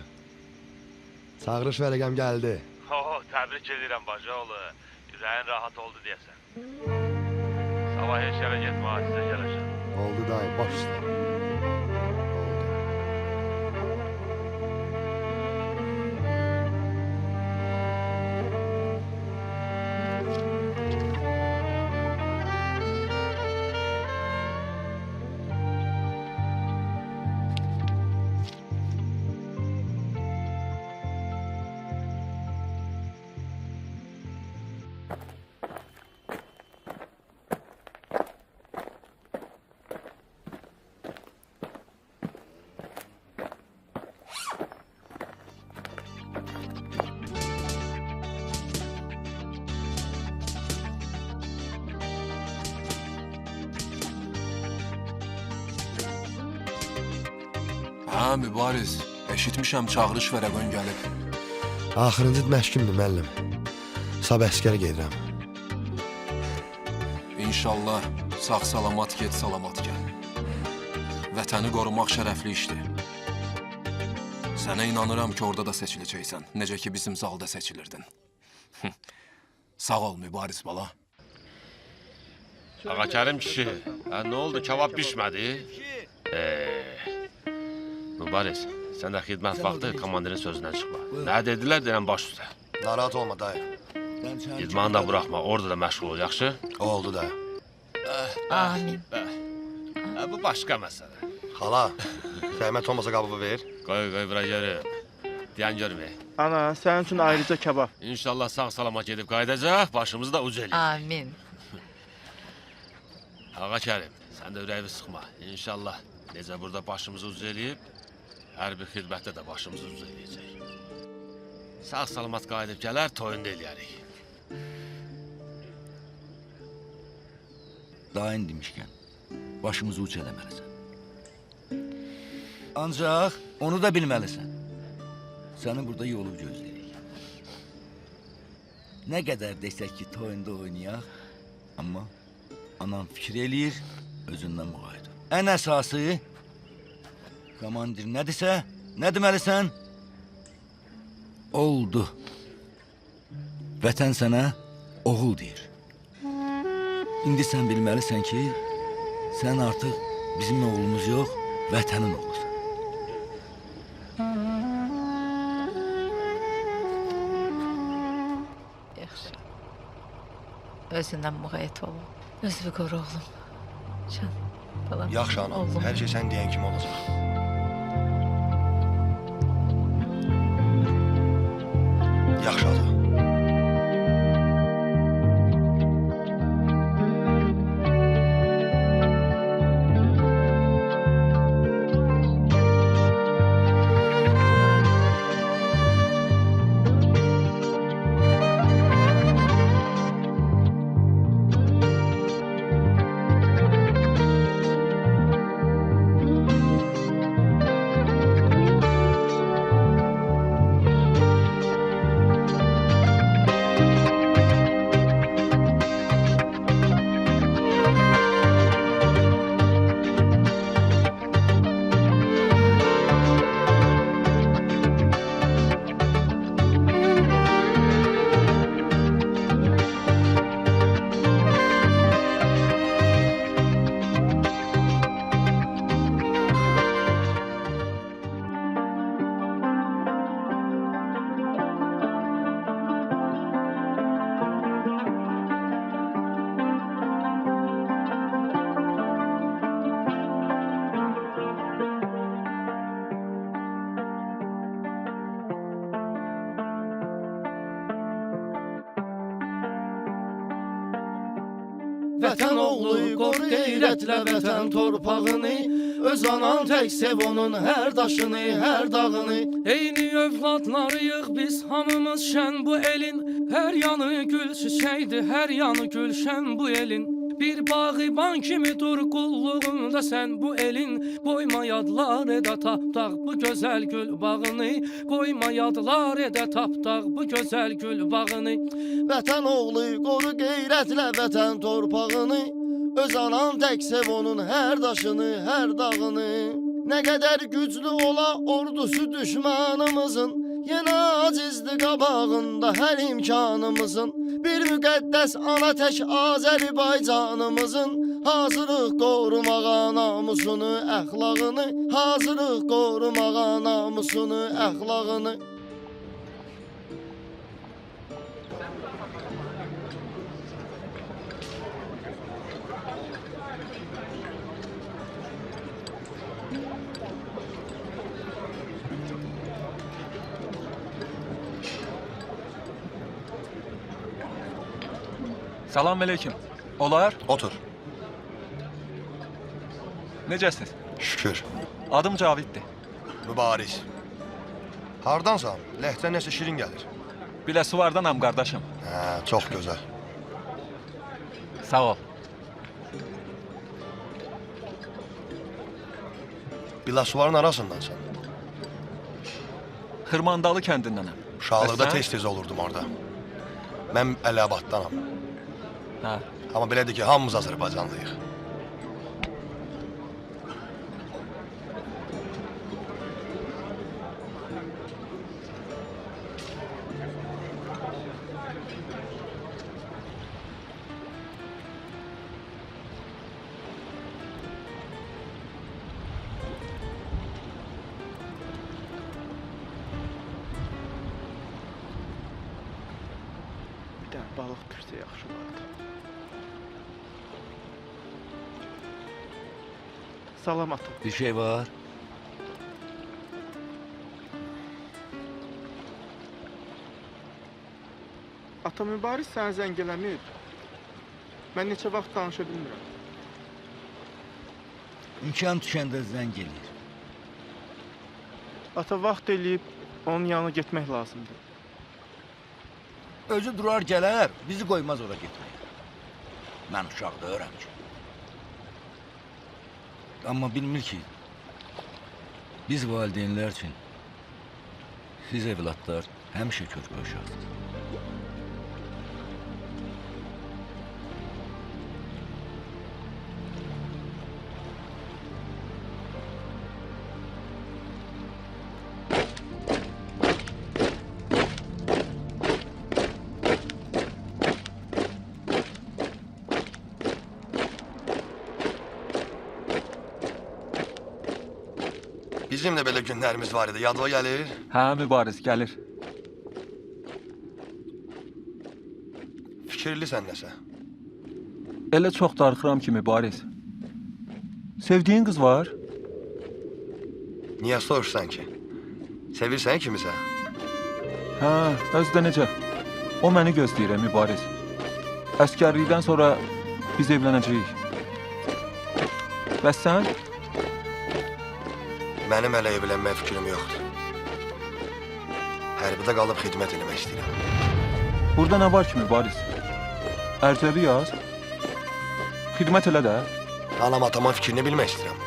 çağırış vərəqəm gəldi. Təbrik edirəm bacıoğlu. Ürəyin rahat oldu deyəsən. Sabah işlərə getmə, sizə gələcəm. Oldu dayı, baş üstə. Hə, Mübariz. Eşitmişəm çağırış vərəqən gəlib. Axırıncı məşqimdir müəllim. Sabah əskərə gedirəm. İnşallah sağ-salamat get, salamat gəl. Vətəni qorumaq şərəfli işdir. Sənə inanıram ki, orada da seçiləcəksən. Necə ki, bizim zalda seçilirdin. Sağ ol, Mübariz bala. Ağa Kərim kişi, nə oldu, kebab bişmədi? Mübariz, sən də xidmət vaxtı komandirin sözündən çıxma. Nə dedilər, deyən baş üstə. Narahat olma dayı. İdmanı da buraxma, orada da məşğul ol, yaxşı? Oldu dayı. Amin. Bu başqa məsələ. Xala, zəhmət olmasa qabığı ver. Qoy, bura görüm. Deyən görməyək. Ana, sənin üçün ayrıca kebab. İnşallah sağ-salamat gedib qayıdacaq, başımızı da uc eləyir. Amin. Ağa Kərim, sən də ürəyini sıxma. İnşallah necə burada başımızı uc eləyib, hər bir xidmətdə də başımızı uc eləyəcək. Sağ-salamat qayıdıb gələr, toyunu da eləyərik. Dayın demişkən, başımızı uç eləməlisən. Ancaq onu da bilməlisən. Səni burada yolu gözləyirik. Nə qədər desək ki, toyunda oynayaq, amma anam fikir eləyir, özündən müğaydır. Ən əsası, komandir nə desə, nə deməlisən? Oldu. Vətən sənə oğul deyir. İndi sən bilməlisən ki, sən artıq bizim oğlumuz yox, vətənin oğlusan. Yaxşı. Özündən müğayət olun. Özünü qoru oğlum. Can, balam. Yaxşı anam, Oğlum. hər şey sən deyən kimi olacaq. Yaxşı ata. Vətən oğlu qor qeyrətlə vətən torpağını, öz anan tək sev onun hər daşını, hər dağını. Eyni övladlarıyıq biz hamımız şən bu elin, hər yanı gül çiçəkdir, hər yanı gülşən bu elin. Bir bağıban kimi dur qulluğunda sən bu elin, qoyma yadlar edə tapdaq bu gözəl gül bağını, qoyma yadlar edə tapdaq bu gözəl gül bağını. Vətən oğlu qoru qeyrətlə vətən torpağını, öz anan tək sev onun hər daşını, hər dağını. Nə qədər güclü ola ordusu düşmanımızın, yenə acizdir qabağında hər imkanımızın. Bir müqəddəs ana tək Azərbaycanımızın, hazırıq qorumağa namusunu, əxlaqını, hazırıq qorumağa namusunu, əxlaqını. Salam aleyküm. Olar? Otur. Necəsiz? Şükür. Adım Caviddir. Mübariz. Hardansan? Ləhcə nəsə şirin gəlir. Biləsuvardanam qardaşım. Hə, çox gözəl. Sağ ol. Biləsuvarın arasındansan. Xırmandalı kəndindənəm. Uşaqlıqda Bəs sən? tez-tez olurdum orada. Mən Əliabaddanam. Hə. Amma belədir ki, hamımız Azərbaycanlıyıq. Bir dənə balıq pişsə yaxşı olardı. Salam ata. Bir şey var. Ata Mübariz sənə zəng eləmir. Mən neçə vaxt danışa bilmirəm. İmkan düşəndə zəng gelir. Ata vaxt eləyib onun yanına getmək lazımdır. Özü durar gələr, bizi qoymaz ora getməyə. Mən uşaq deyirəm ki. Amma bilmir ki, biz valideynlər üçün siz evlatlar həmişə körpə uşaqsınız. Bizim də belə günlərimiz var idi, yadına gəlir? Hə, Mübariz, gəlir. Fikirlisən nəsə? Elə çox darıxıram ki, Mübariz. Sevdiyin qız var? Niyə soruşsan ki? Sevirsən kimisə? Hə, özü də necə? O məni gözləyir, Mübariz. Əskərlikdən sonra biz evlənəcəyik. Bəs sən? Mənim hələ evlənmək fikrim yoxdur. Hərbidə qalıb xidmət eləmək istəyirəm. Burada nə var ki, Mübariz? Ərcəbi yaz. Xidmət elə də. Anam atama fikrini bilmək istəyirəm.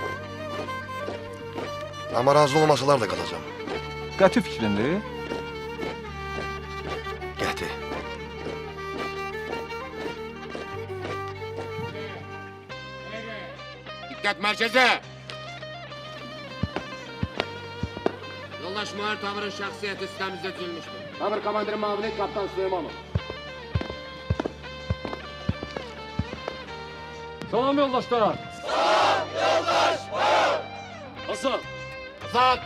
Amma razı olmasalar da qalacam. Qəti fikrindir? Qəti. Diqqət mərkəzə! Yoldaş Mahir Tamir'in şəxsiyyəti sistemimizdə düzülmüşdür. Tamir komandiri mavini Kaptan Süleymanov. Salam yoldaşlar. Salam yoldaş bayan. Hasan. Hasan.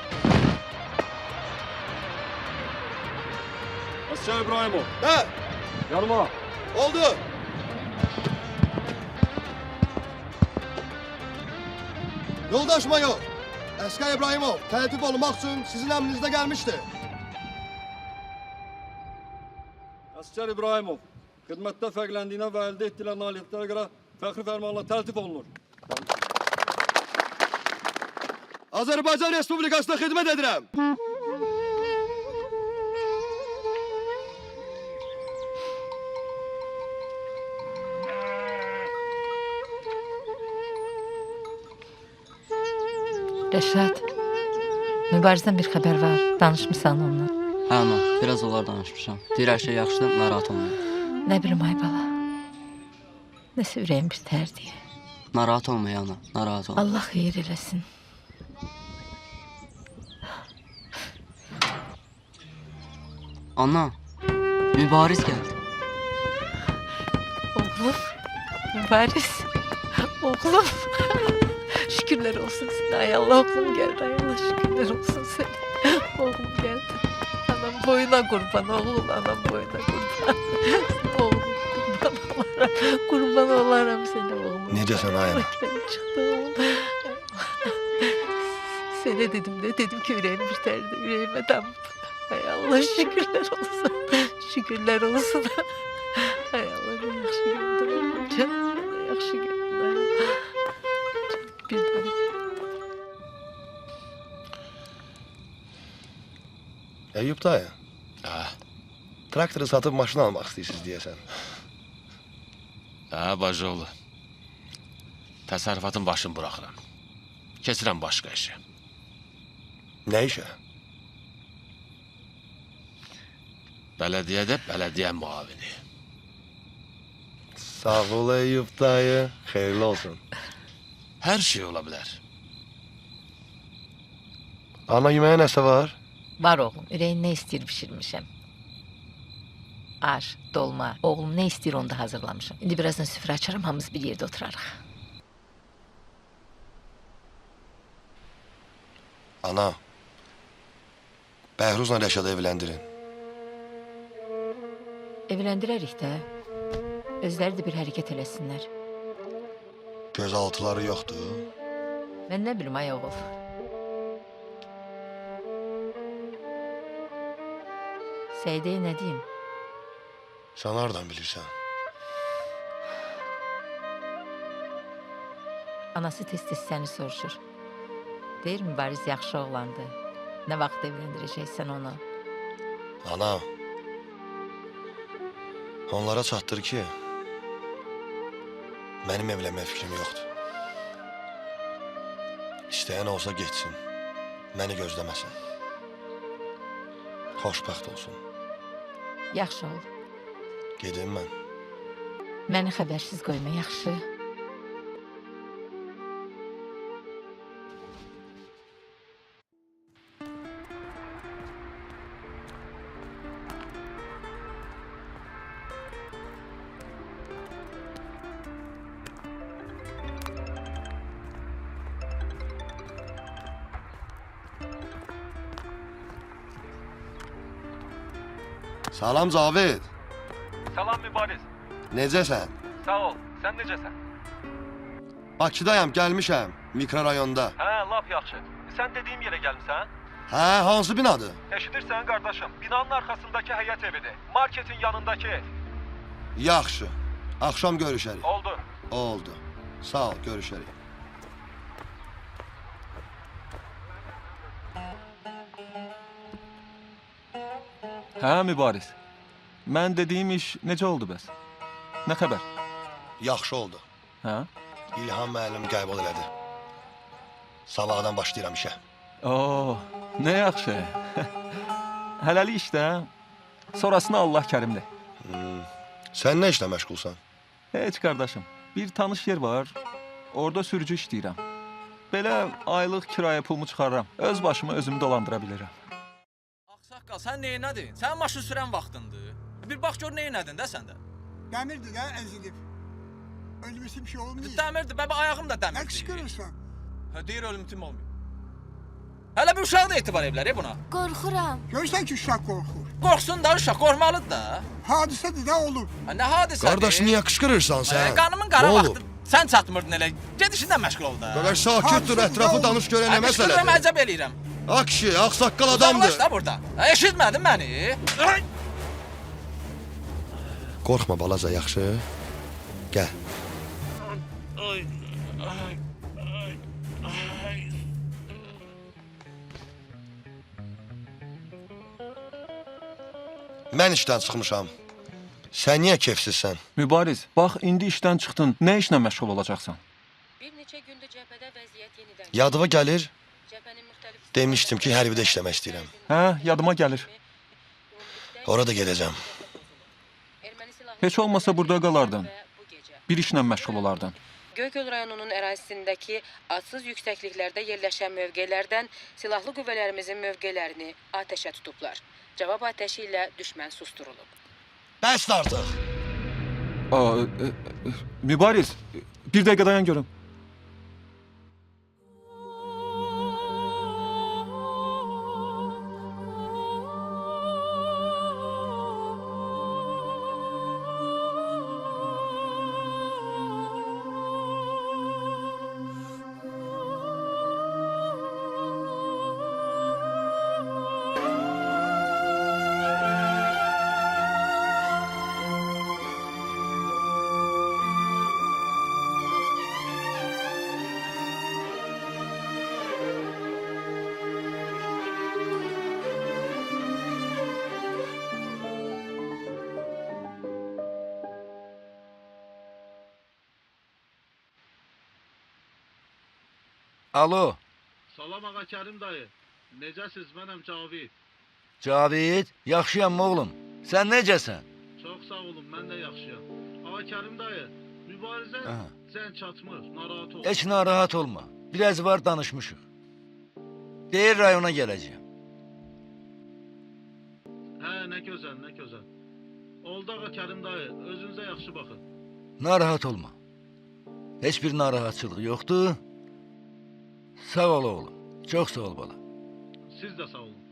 Asker İbrahimov. Hə, Yanıma. oldu. Yoldaş mayor, Əskər İbrahimov təltif olmaq üçün sizin əmrinizdə gəlmişdi. Asker İbrahimov. Xidmətdə fərqləndiyinə və əldə etdilən nailiyyətlərə görə fəxri fərmanla təltif olunur. Azərbaycan Respublikasına xidmət edirəm. Rəşad, Mübarizdən bir xəbər var. Danışmısan onunla. Hə ana, biraz olar danışmışam. Deyir hər şey yaxşıdır, narahat olmayın. Nə bilim ay bala. Nəsə ürəyim bir tər deyə. Narahat olmayın ana, narahat olmayın. Allah xeyir eləsin. Ana, Mübariz gəldi. Oğlum, Mübariz. Oğlum. Şükürler olsun sana. Ay Allah oğlum geldi. Ay Allah şükürler olsun sana. Oğlum geldi. Anam boyuna kurban oğlum. Anam boyuna kurban. Oğlum kurban olarım. Kurban olarım seni oğlum. Necəsən ayım? Çıktı oğlum. Sana dedim de dedim ki yüreğim bir terdi. Yüreğime tam. Ay Allah şükürler olsun. Şükürler olsun. Ay Allah ne yaxşı gündür. Canım ne yaxşı gündür. Bir daha. Eyüp dayı. Traktoru satıb maşın almaq istəyirsiniz deyəsən. Hə, bacıoğlu. Təsərrüfatın başını buraxıram. Keçirəm başqa işə. Nə işə? Belediyede belediye muavini. Sağ ol Eyüp dayı. Hayırlı olsun. Her şey olabilir. Ana yemeğe nesi var? Var oğlum, ürəyin nə istəyir bişirmişəm. Aş, dolma, oğlum nə istəyir onu da hazırlamışam. İndi birazdan süfrə açarım, hamımız bir yerdə oturarıq. Ana, Bəhruzla Rəşadı evləndirin. Evləndirərik də. Özləri də bir hərəkət eləsinlər. Gözaltıları yoxdur. Mən nə bilim, ay oğul. Səydəyə nə deyim? Sən hardan bilirsən? Anası tez-tez səni soruşur. Deyir, Mübariz yaxşı oğlandı. Nə vaxt evləndirəcəksən onu? Ana, onlara çatdır ki, mənim evlənmə fikrim yoxdur. İstəyən olsa getsin, məni gözləməsin. Xoşbəxt olsun. Yaxşı ol. Gedim mən. Məni xəbərsiz qoyma, yaxşı? Salam Cavid. Salam Mübariz. Necəsən? Sağ ol. Sən necəsən? Bakıdayam, gəlmişəm, mikrorayonda. Hə, lap yaxşı. Sən dediyim yerə gəlmisən? Hə, hansı binadır? Eşidirsən qardaşım? Binanın arxasındakı həyət evidir. Marketin yanındakı ev. Yaxşı. Axşam görüşərik. Oldu. Oldu. Sağ ol, görüşərik. Hə, Mübariz. Mən dediyim iş necə oldu bəs? Nə xəbər? Yaxşı oldu. Hə? İlham müəllim qəbul elədi. Sabahdan başlayıram işə. Oo, nə yaxşı. Hələlik işdə. Sonrasını Allah kərimdir. Sən nə işlə məşğulsan? Heç qardaşım, bir tanış yer var. Orada sürücü işləyirəm. Belə aylıq kirayə pulumu çıxarıram. Öz başımı özümü dolandıra bilirəm. Ağsaqqal, sən neynədin? Sən maşın sürən vaxtındır. Bir bax gör neynədin də sən də. Dəmirdir də əzilib. Ölmüsü bir şey olmuyor. Dəmirdir, bə ayağım da dəmirdir. Nə qışqırırsan? Hə, deyir ölümtüm olmuyor. Hələ bir uşaq da etibar evlər buna. Qorxuram. Görürsən ki uşaq qorxur. Qorxsun da uşaq, qorxmalıdır da. Hadisədir də olur. Hə, nə hadisədir? Qardaş, niyə qışqırırsan sən? Qanımın qara vaxtı. Sən çatmırdın elə. Ged işində məşğul ol da. Qardaş, sakit dur, ətrafı danış görən nə məsələdir? Qışqırıram, əcəb eləyirəm. A kişi, ağsaqqal adamdır. Uzaklaş da burada. Eşitmədin məni? Qorxma balaca, yaxşı? Gəl. Mən işdən çıxmışam. Sən niyə kefsizsən? Mübariz, bax indi işdən çıxdın. Nə işlə məşğul olacaqsan? Bir neçə gündür cəbhədə vəziyyət yenidən. Yadıma gəlir. Demişdim ki, hərbidə işləmək istəyirəm. Hə, yadıma gəlir. Orada gedəcəm. Heç olmasa burada qalardın. Bir işlə məşğul olardın. Göygöl rayonunun ərazisindəki adsız yüksəkliklərdə yerləşən mövqelərdən silahlı qüvvələrimizin mövqelerini atəşə tutublar. Cavab atəşi ilə düşmən susturulub. Bəsdir artıq. Mübariz, bir dəqiqə dayan görüm. Alo. Salam ağa Kərim dayı. Necəsiz? Mənəm Cavid. Cavid, yaxşıyam oğlum. Sən necəsən? Çox sağ olun, mən də yaxşıyam. Ağa Kərim dayı, mübarizə Aha. zən çatmır, narahat ol. Heç narahat olma. Biraz var danışmışıq. Deyir rayona gələcəyəm. Hə, nə gözəl, nə gözəl. Oldu ağa Kərim dayı, özünüzə yaxşı baxın. Narahat olma. Heç bir narahatçılıq yoxdur. Sağ ol oğlum. Çox sağ ol bala. Siz də sağ olun.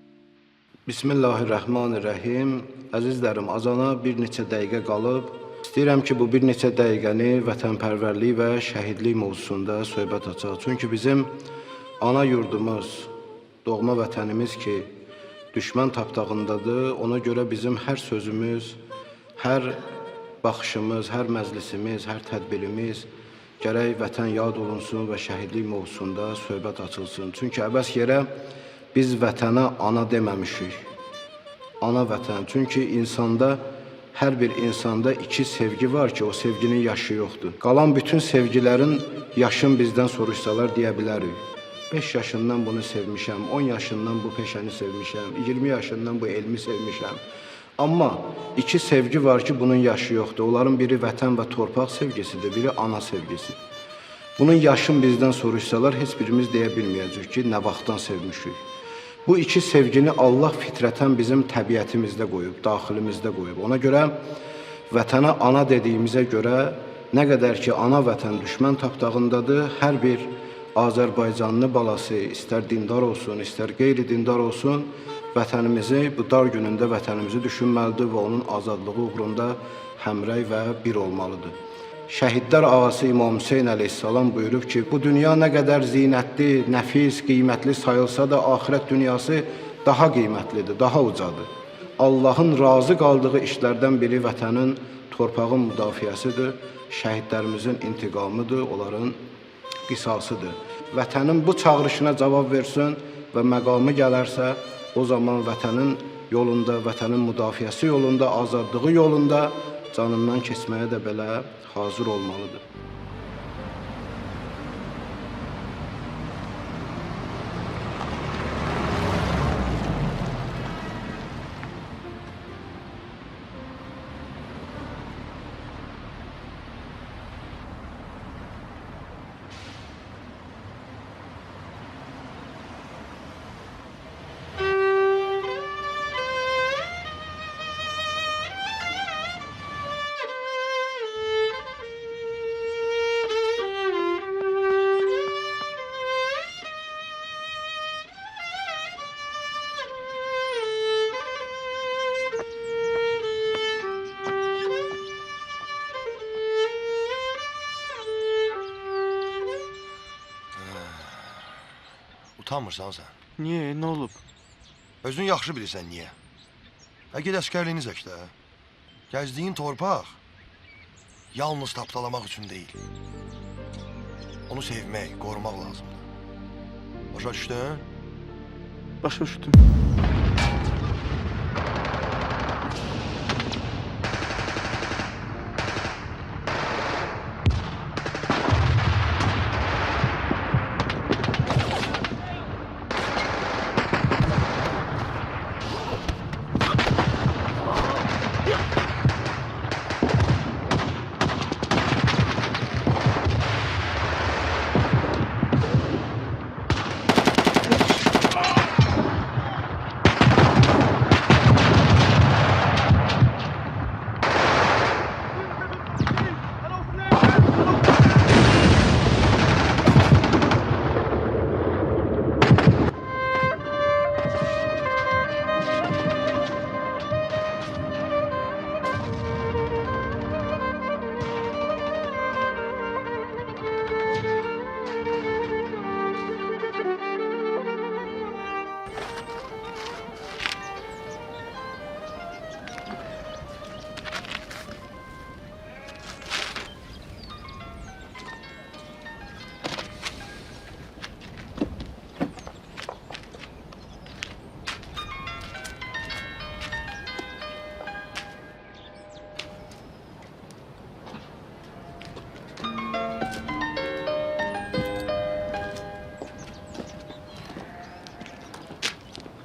Bismillahirrahmanirrahim. Əzizlərim, azana bir neçə dəqiqə qalıb. İstəyirəm ki, bu bir neçə dəqiqəni vətənpərvərlik və şəhidlik mövzusunda söhbət açaq. Çünki bizim ana yurdumuz, doğma vətənimiz ki, düşmən tapdağındadır. Ona görə bizim hər sözümüz, hər baxışımız, hər məclisimiz, hər tədbirimiz gərək vətən yad olunsun və şəhidlik mövzusunda söhbət açılsın. Çünki əbəs yerə biz vətənə ana deməmişik. Ana vətən. Çünki insanda, hər bir insanda iki sevgi var ki, o sevginin yaşı yoxdur. Qalan bütün sevgilərin yaşın bizdən soruşsalar deyə bilərik. 5 yaşından bunu sevmişəm, 10 yaşından bu peşəni sevmişəm, 20 yaşından bu elmi sevmişəm. Amma iki sevgi var ki, bunun yaşı yoxdur. Onların biri vətən və torpaq sevgisidir, biri ana sevgisi. Bunun yaşın bizdən soruşsalar, heç birimiz deyə bilməyəcək ki, nə vaxtdan sevmişik. Bu iki sevgini Allah fitrətən bizim təbiətimizdə qoyub, daxilimizdə qoyub. Ona görə vətənə ana dediyimizə görə nə qədər ki, ana vətən düşmən tapdağındadır, hər bir Azərbaycanlı balası, istər dindar olsun, istər qeyri-dindar olsun, vətənimizi, bu dar günündə vətənimizi düşünməlidir və onun azadlığı uğrunda həmrəy və bir olmalıdır. Şəhidlər ağası İmam Hüseyn əleyhissalam buyurub ki, bu dünya nə qədər zinətli, nəfis, qiymətli sayılsa da, axirət dünyası daha qiymətlidir, daha ucadır. Allahın razı qaldığı işlərdən biri vətənin, torpağın müdafiəsidir, şəhidlərimizin intiqamıdır, onların qisasıdır. Vətənin bu çağırışına cavab versin və məqamı gələrsə, o zaman vətənin yolunda, vətənin müdafiəsi yolunda, azadlığı yolunda canından keçməyə də belə hazır olmalıdır. Utanmırsan sən? Niyə? Nə olub? Özün yaxşı bilirsən niyə. Ged əskərliyini zək də. Gəzdiyin torpaq yalnız tapdalamaq üçün deyil. Onu sevmək, qorumaq lazımdır. Başa düşdün? Başa düşdüm.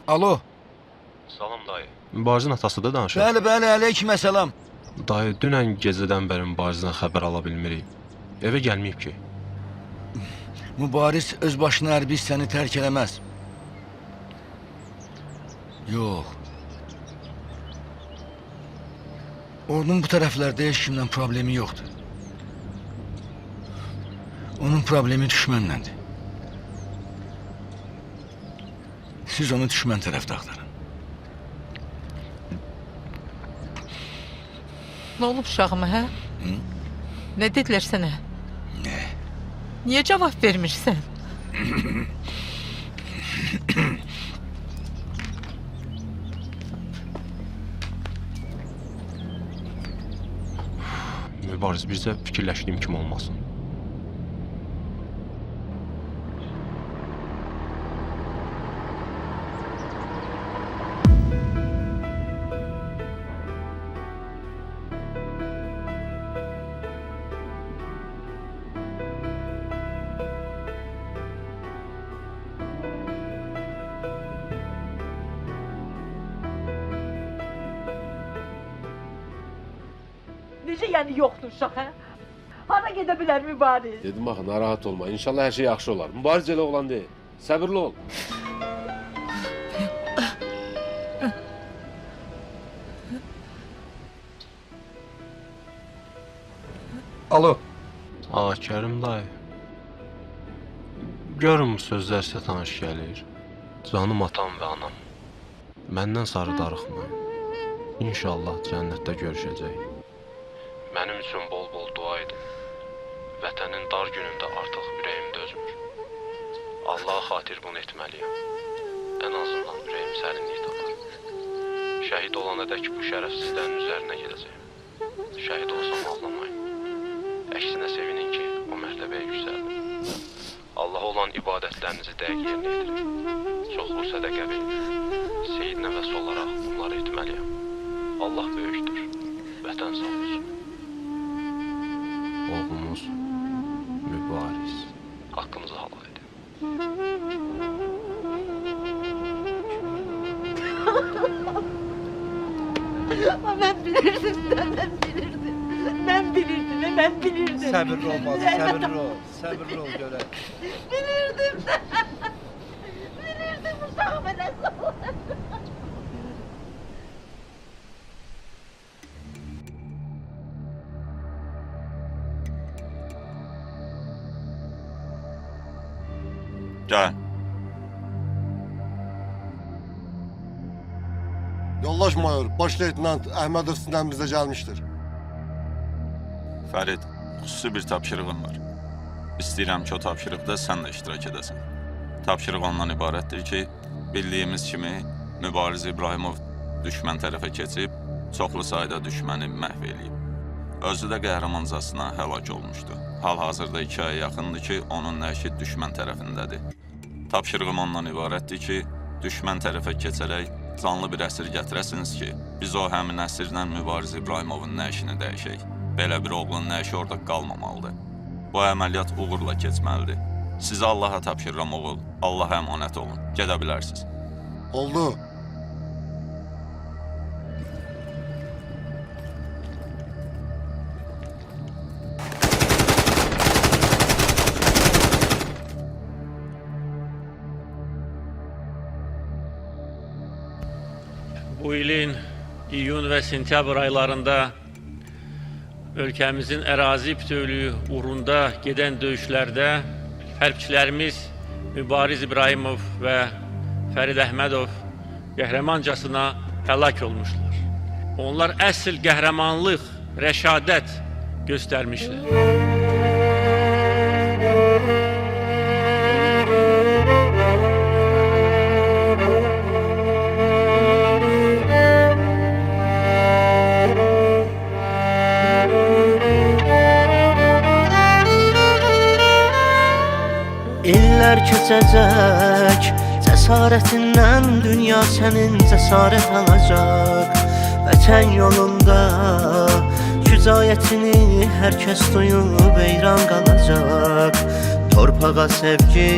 Alo. Salam dayı. Mübarizin atası da danışır. Bəli, bəli, aleykümselam. Dayı, dünən gecədən bəri mübarizdən xəbər ala bilmirik. Evə gəlməyib ki. Mübariz öz başına hərbi hissəni tərk eləməz. Yox. Ordunun bu tərəflərdə heç kimlə problemi yoxdur. Onun problemi düşmənləndir. Siz onu düşmən tərəfdə axtarın. Nə olub uşağıma, hə? Nə dedilər sənə? Nə? Niyə cavab vermirsən? Mübariz, bizə fikirləşdiyim kimi olmasın. Necə yəni yoxdur uşaq, hə? Hara gedə bilər Mübariz? Dedim axı, narahat olma. İnşallah hər şey yaxşı olar. Mübariz elə oğlan deyil. Səbirli ol. Alo. Ağa Kərim dayı. Görün bu sözlər sizə tanış gəlir. Canım atam və anam. Məndən sarı darıxmayın. İnşallah cənnətdə görüşəcək. Mənim üçün bol-bol dua edin. Vətənin dar günündə artıq ürəyim dözmür. Allaha xatir bunu etməliyəm. Ən azından ürəyim sərinlik tapar. Şəhid olanadək bu şərəf sizlərin üzərinə gedəcək. Şəhid olsam ağlamayın. Əksinə sevinin ki, o mərtəbəyə yüksəldim. Allah olan ibadətlərinizi dəqiq yerinə yetirin. Çoxlu sədəqə verin. Seyid nəvəsi olaraq bunları etməliyəm. Allah böyükdür. Vətən sağ olsun. Oğlumuz Mübariz. Haqqınızı halal edin. Mən bilirdim də, mən bilirdim. Mən bilirdim, mən bilirdim. Səbirli ol bacı, səbirli ol. Səbirli ol görək. Bilirdim də. Bilirdim uşağıma nəsə olar. Gəl. Yoldaş mayor, baş leytenant Əhmədov sizdən bizə gəlmişdir. Fərid, xüsusi bir tapşırığım var. İstəyirəm ki, o tapşırıqda sən də iştirak edəsən. Tapşırıq ondan ibarətdir ki, bildiyimiz kimi Mübariz İbrahimov düşmən tərəfə keçib, çoxlu sayda düşməni məhv eləyib. Özü də qəhrəmancasına həlak olmuşdu. Hal-hazırda 2 aya yaxındır ki, onun nəşi düşmən tərəfindədir. Tapşırığım ondan ibarətdir ki, düşmən tərəfə keçərək canlı bir əsir gətirəsiniz ki, biz o həmin əsirlə Mübariz İbrahimovun nəşini dəyişək. Belə bir oğlun nəşi orada qalmamalıdır. Bu əməliyyat uğurla keçməlidir. Sizə Allaha tapşırıram oğul, Allaha əmanət olun. Gedə bilərsiniz. Oldu. Bu ilin iyun və sentyabr aylarında ölkəmizin ərazi bütövlüyü uğrunda gedən döyüşlərdə hərbçilərimiz Mübariz İbrahimov və Fərid Əhmədov qəhrəmancasına həlak olmuşlar. Onlar əsl qəhrəmanlıq, rəşadət göstərmişlər. İllər keçəcək, cəsarətindən dünya sənin cəsarət alacaq. Vətən yolunda şücaətini hər kəs duyub eyran qalacaq. Torpağa sevgi,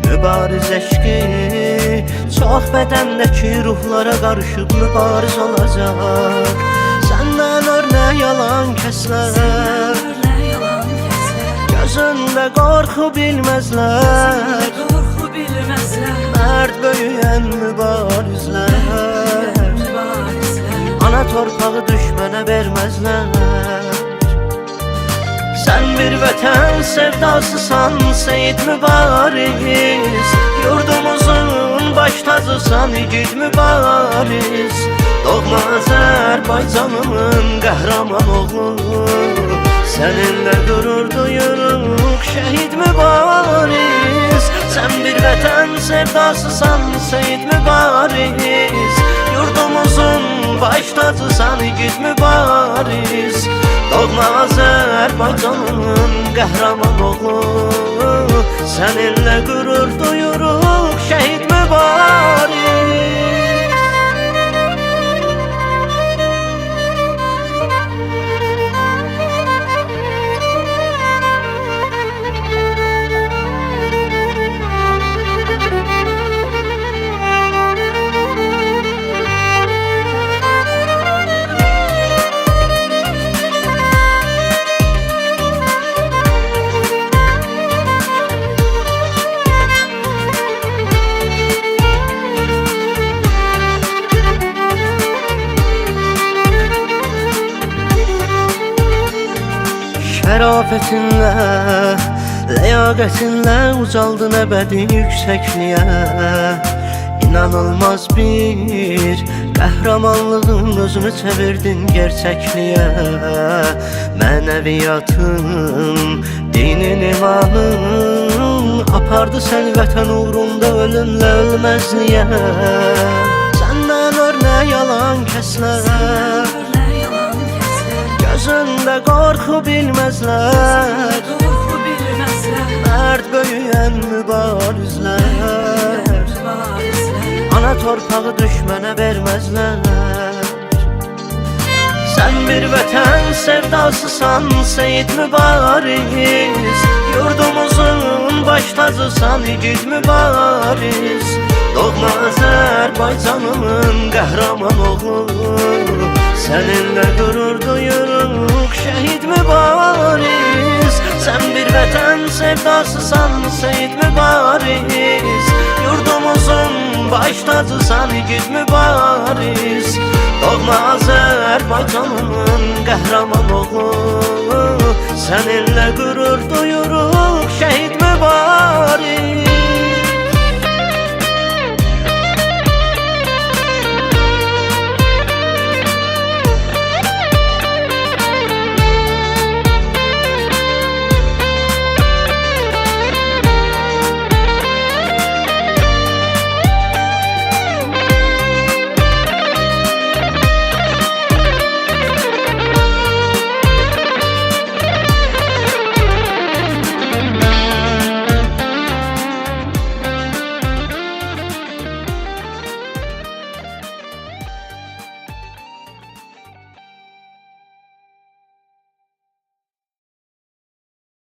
mübariz eşqi çox bədəndəki ruhlara qarışıb mübariz olacaq. Səndən örnək yalan kəslər, gözündə qorxu bilməzlər, mərd böyüyən mübarizlər, ana torpağı düşmənə verməzlər. Sən bir vətən sevdasısan Seyid Mübariz, yurdumuzun baş tacısan İgid Mübariz, doğma Azərbaycanımın qəhrəman oğlu, səninlə qürur duyuruq şəhid Mübariz. Sən bir vətən sevdasısan Seyid Mübariz, yurdumuzun baş tacısan İgid Mübariz, doğma Azərbaycanın qəhrəman oğlu, səninlə qürur duyuruq şəhid Mübariz. Şərafətinlə, ləyaqətinlə ucaldın əbədi yüksəkliyə, İnanılmaz bir qəhrəmanlığın özünü çevirdin gerçəkliyə. Mənəviyyatın, dinin imanın apardı səni vətən uğrunda ölümlə ölməzliyə. Səndən örnək yalan kəslər, gözündə qorxu bilməzlər, mərd böyüyən mübarizlər, ana torpağı düşmənə verməzlər. Sən bir vətən sevdasısan Seyid Mübariz, yurdumuzun baş tacısan İgid Mübariz, doğma Azərbaycanımın qəhrəman oğlu, səninlə qürur duyuruq şəhid Mübariz. Sən bir vətən sevdasısan Seyid Mübariz, yurdumuzun baş tacısan İgid Mübariz, doğma Azərbaycanımın qəhrəman oğlu, səninlə qürur duyuruq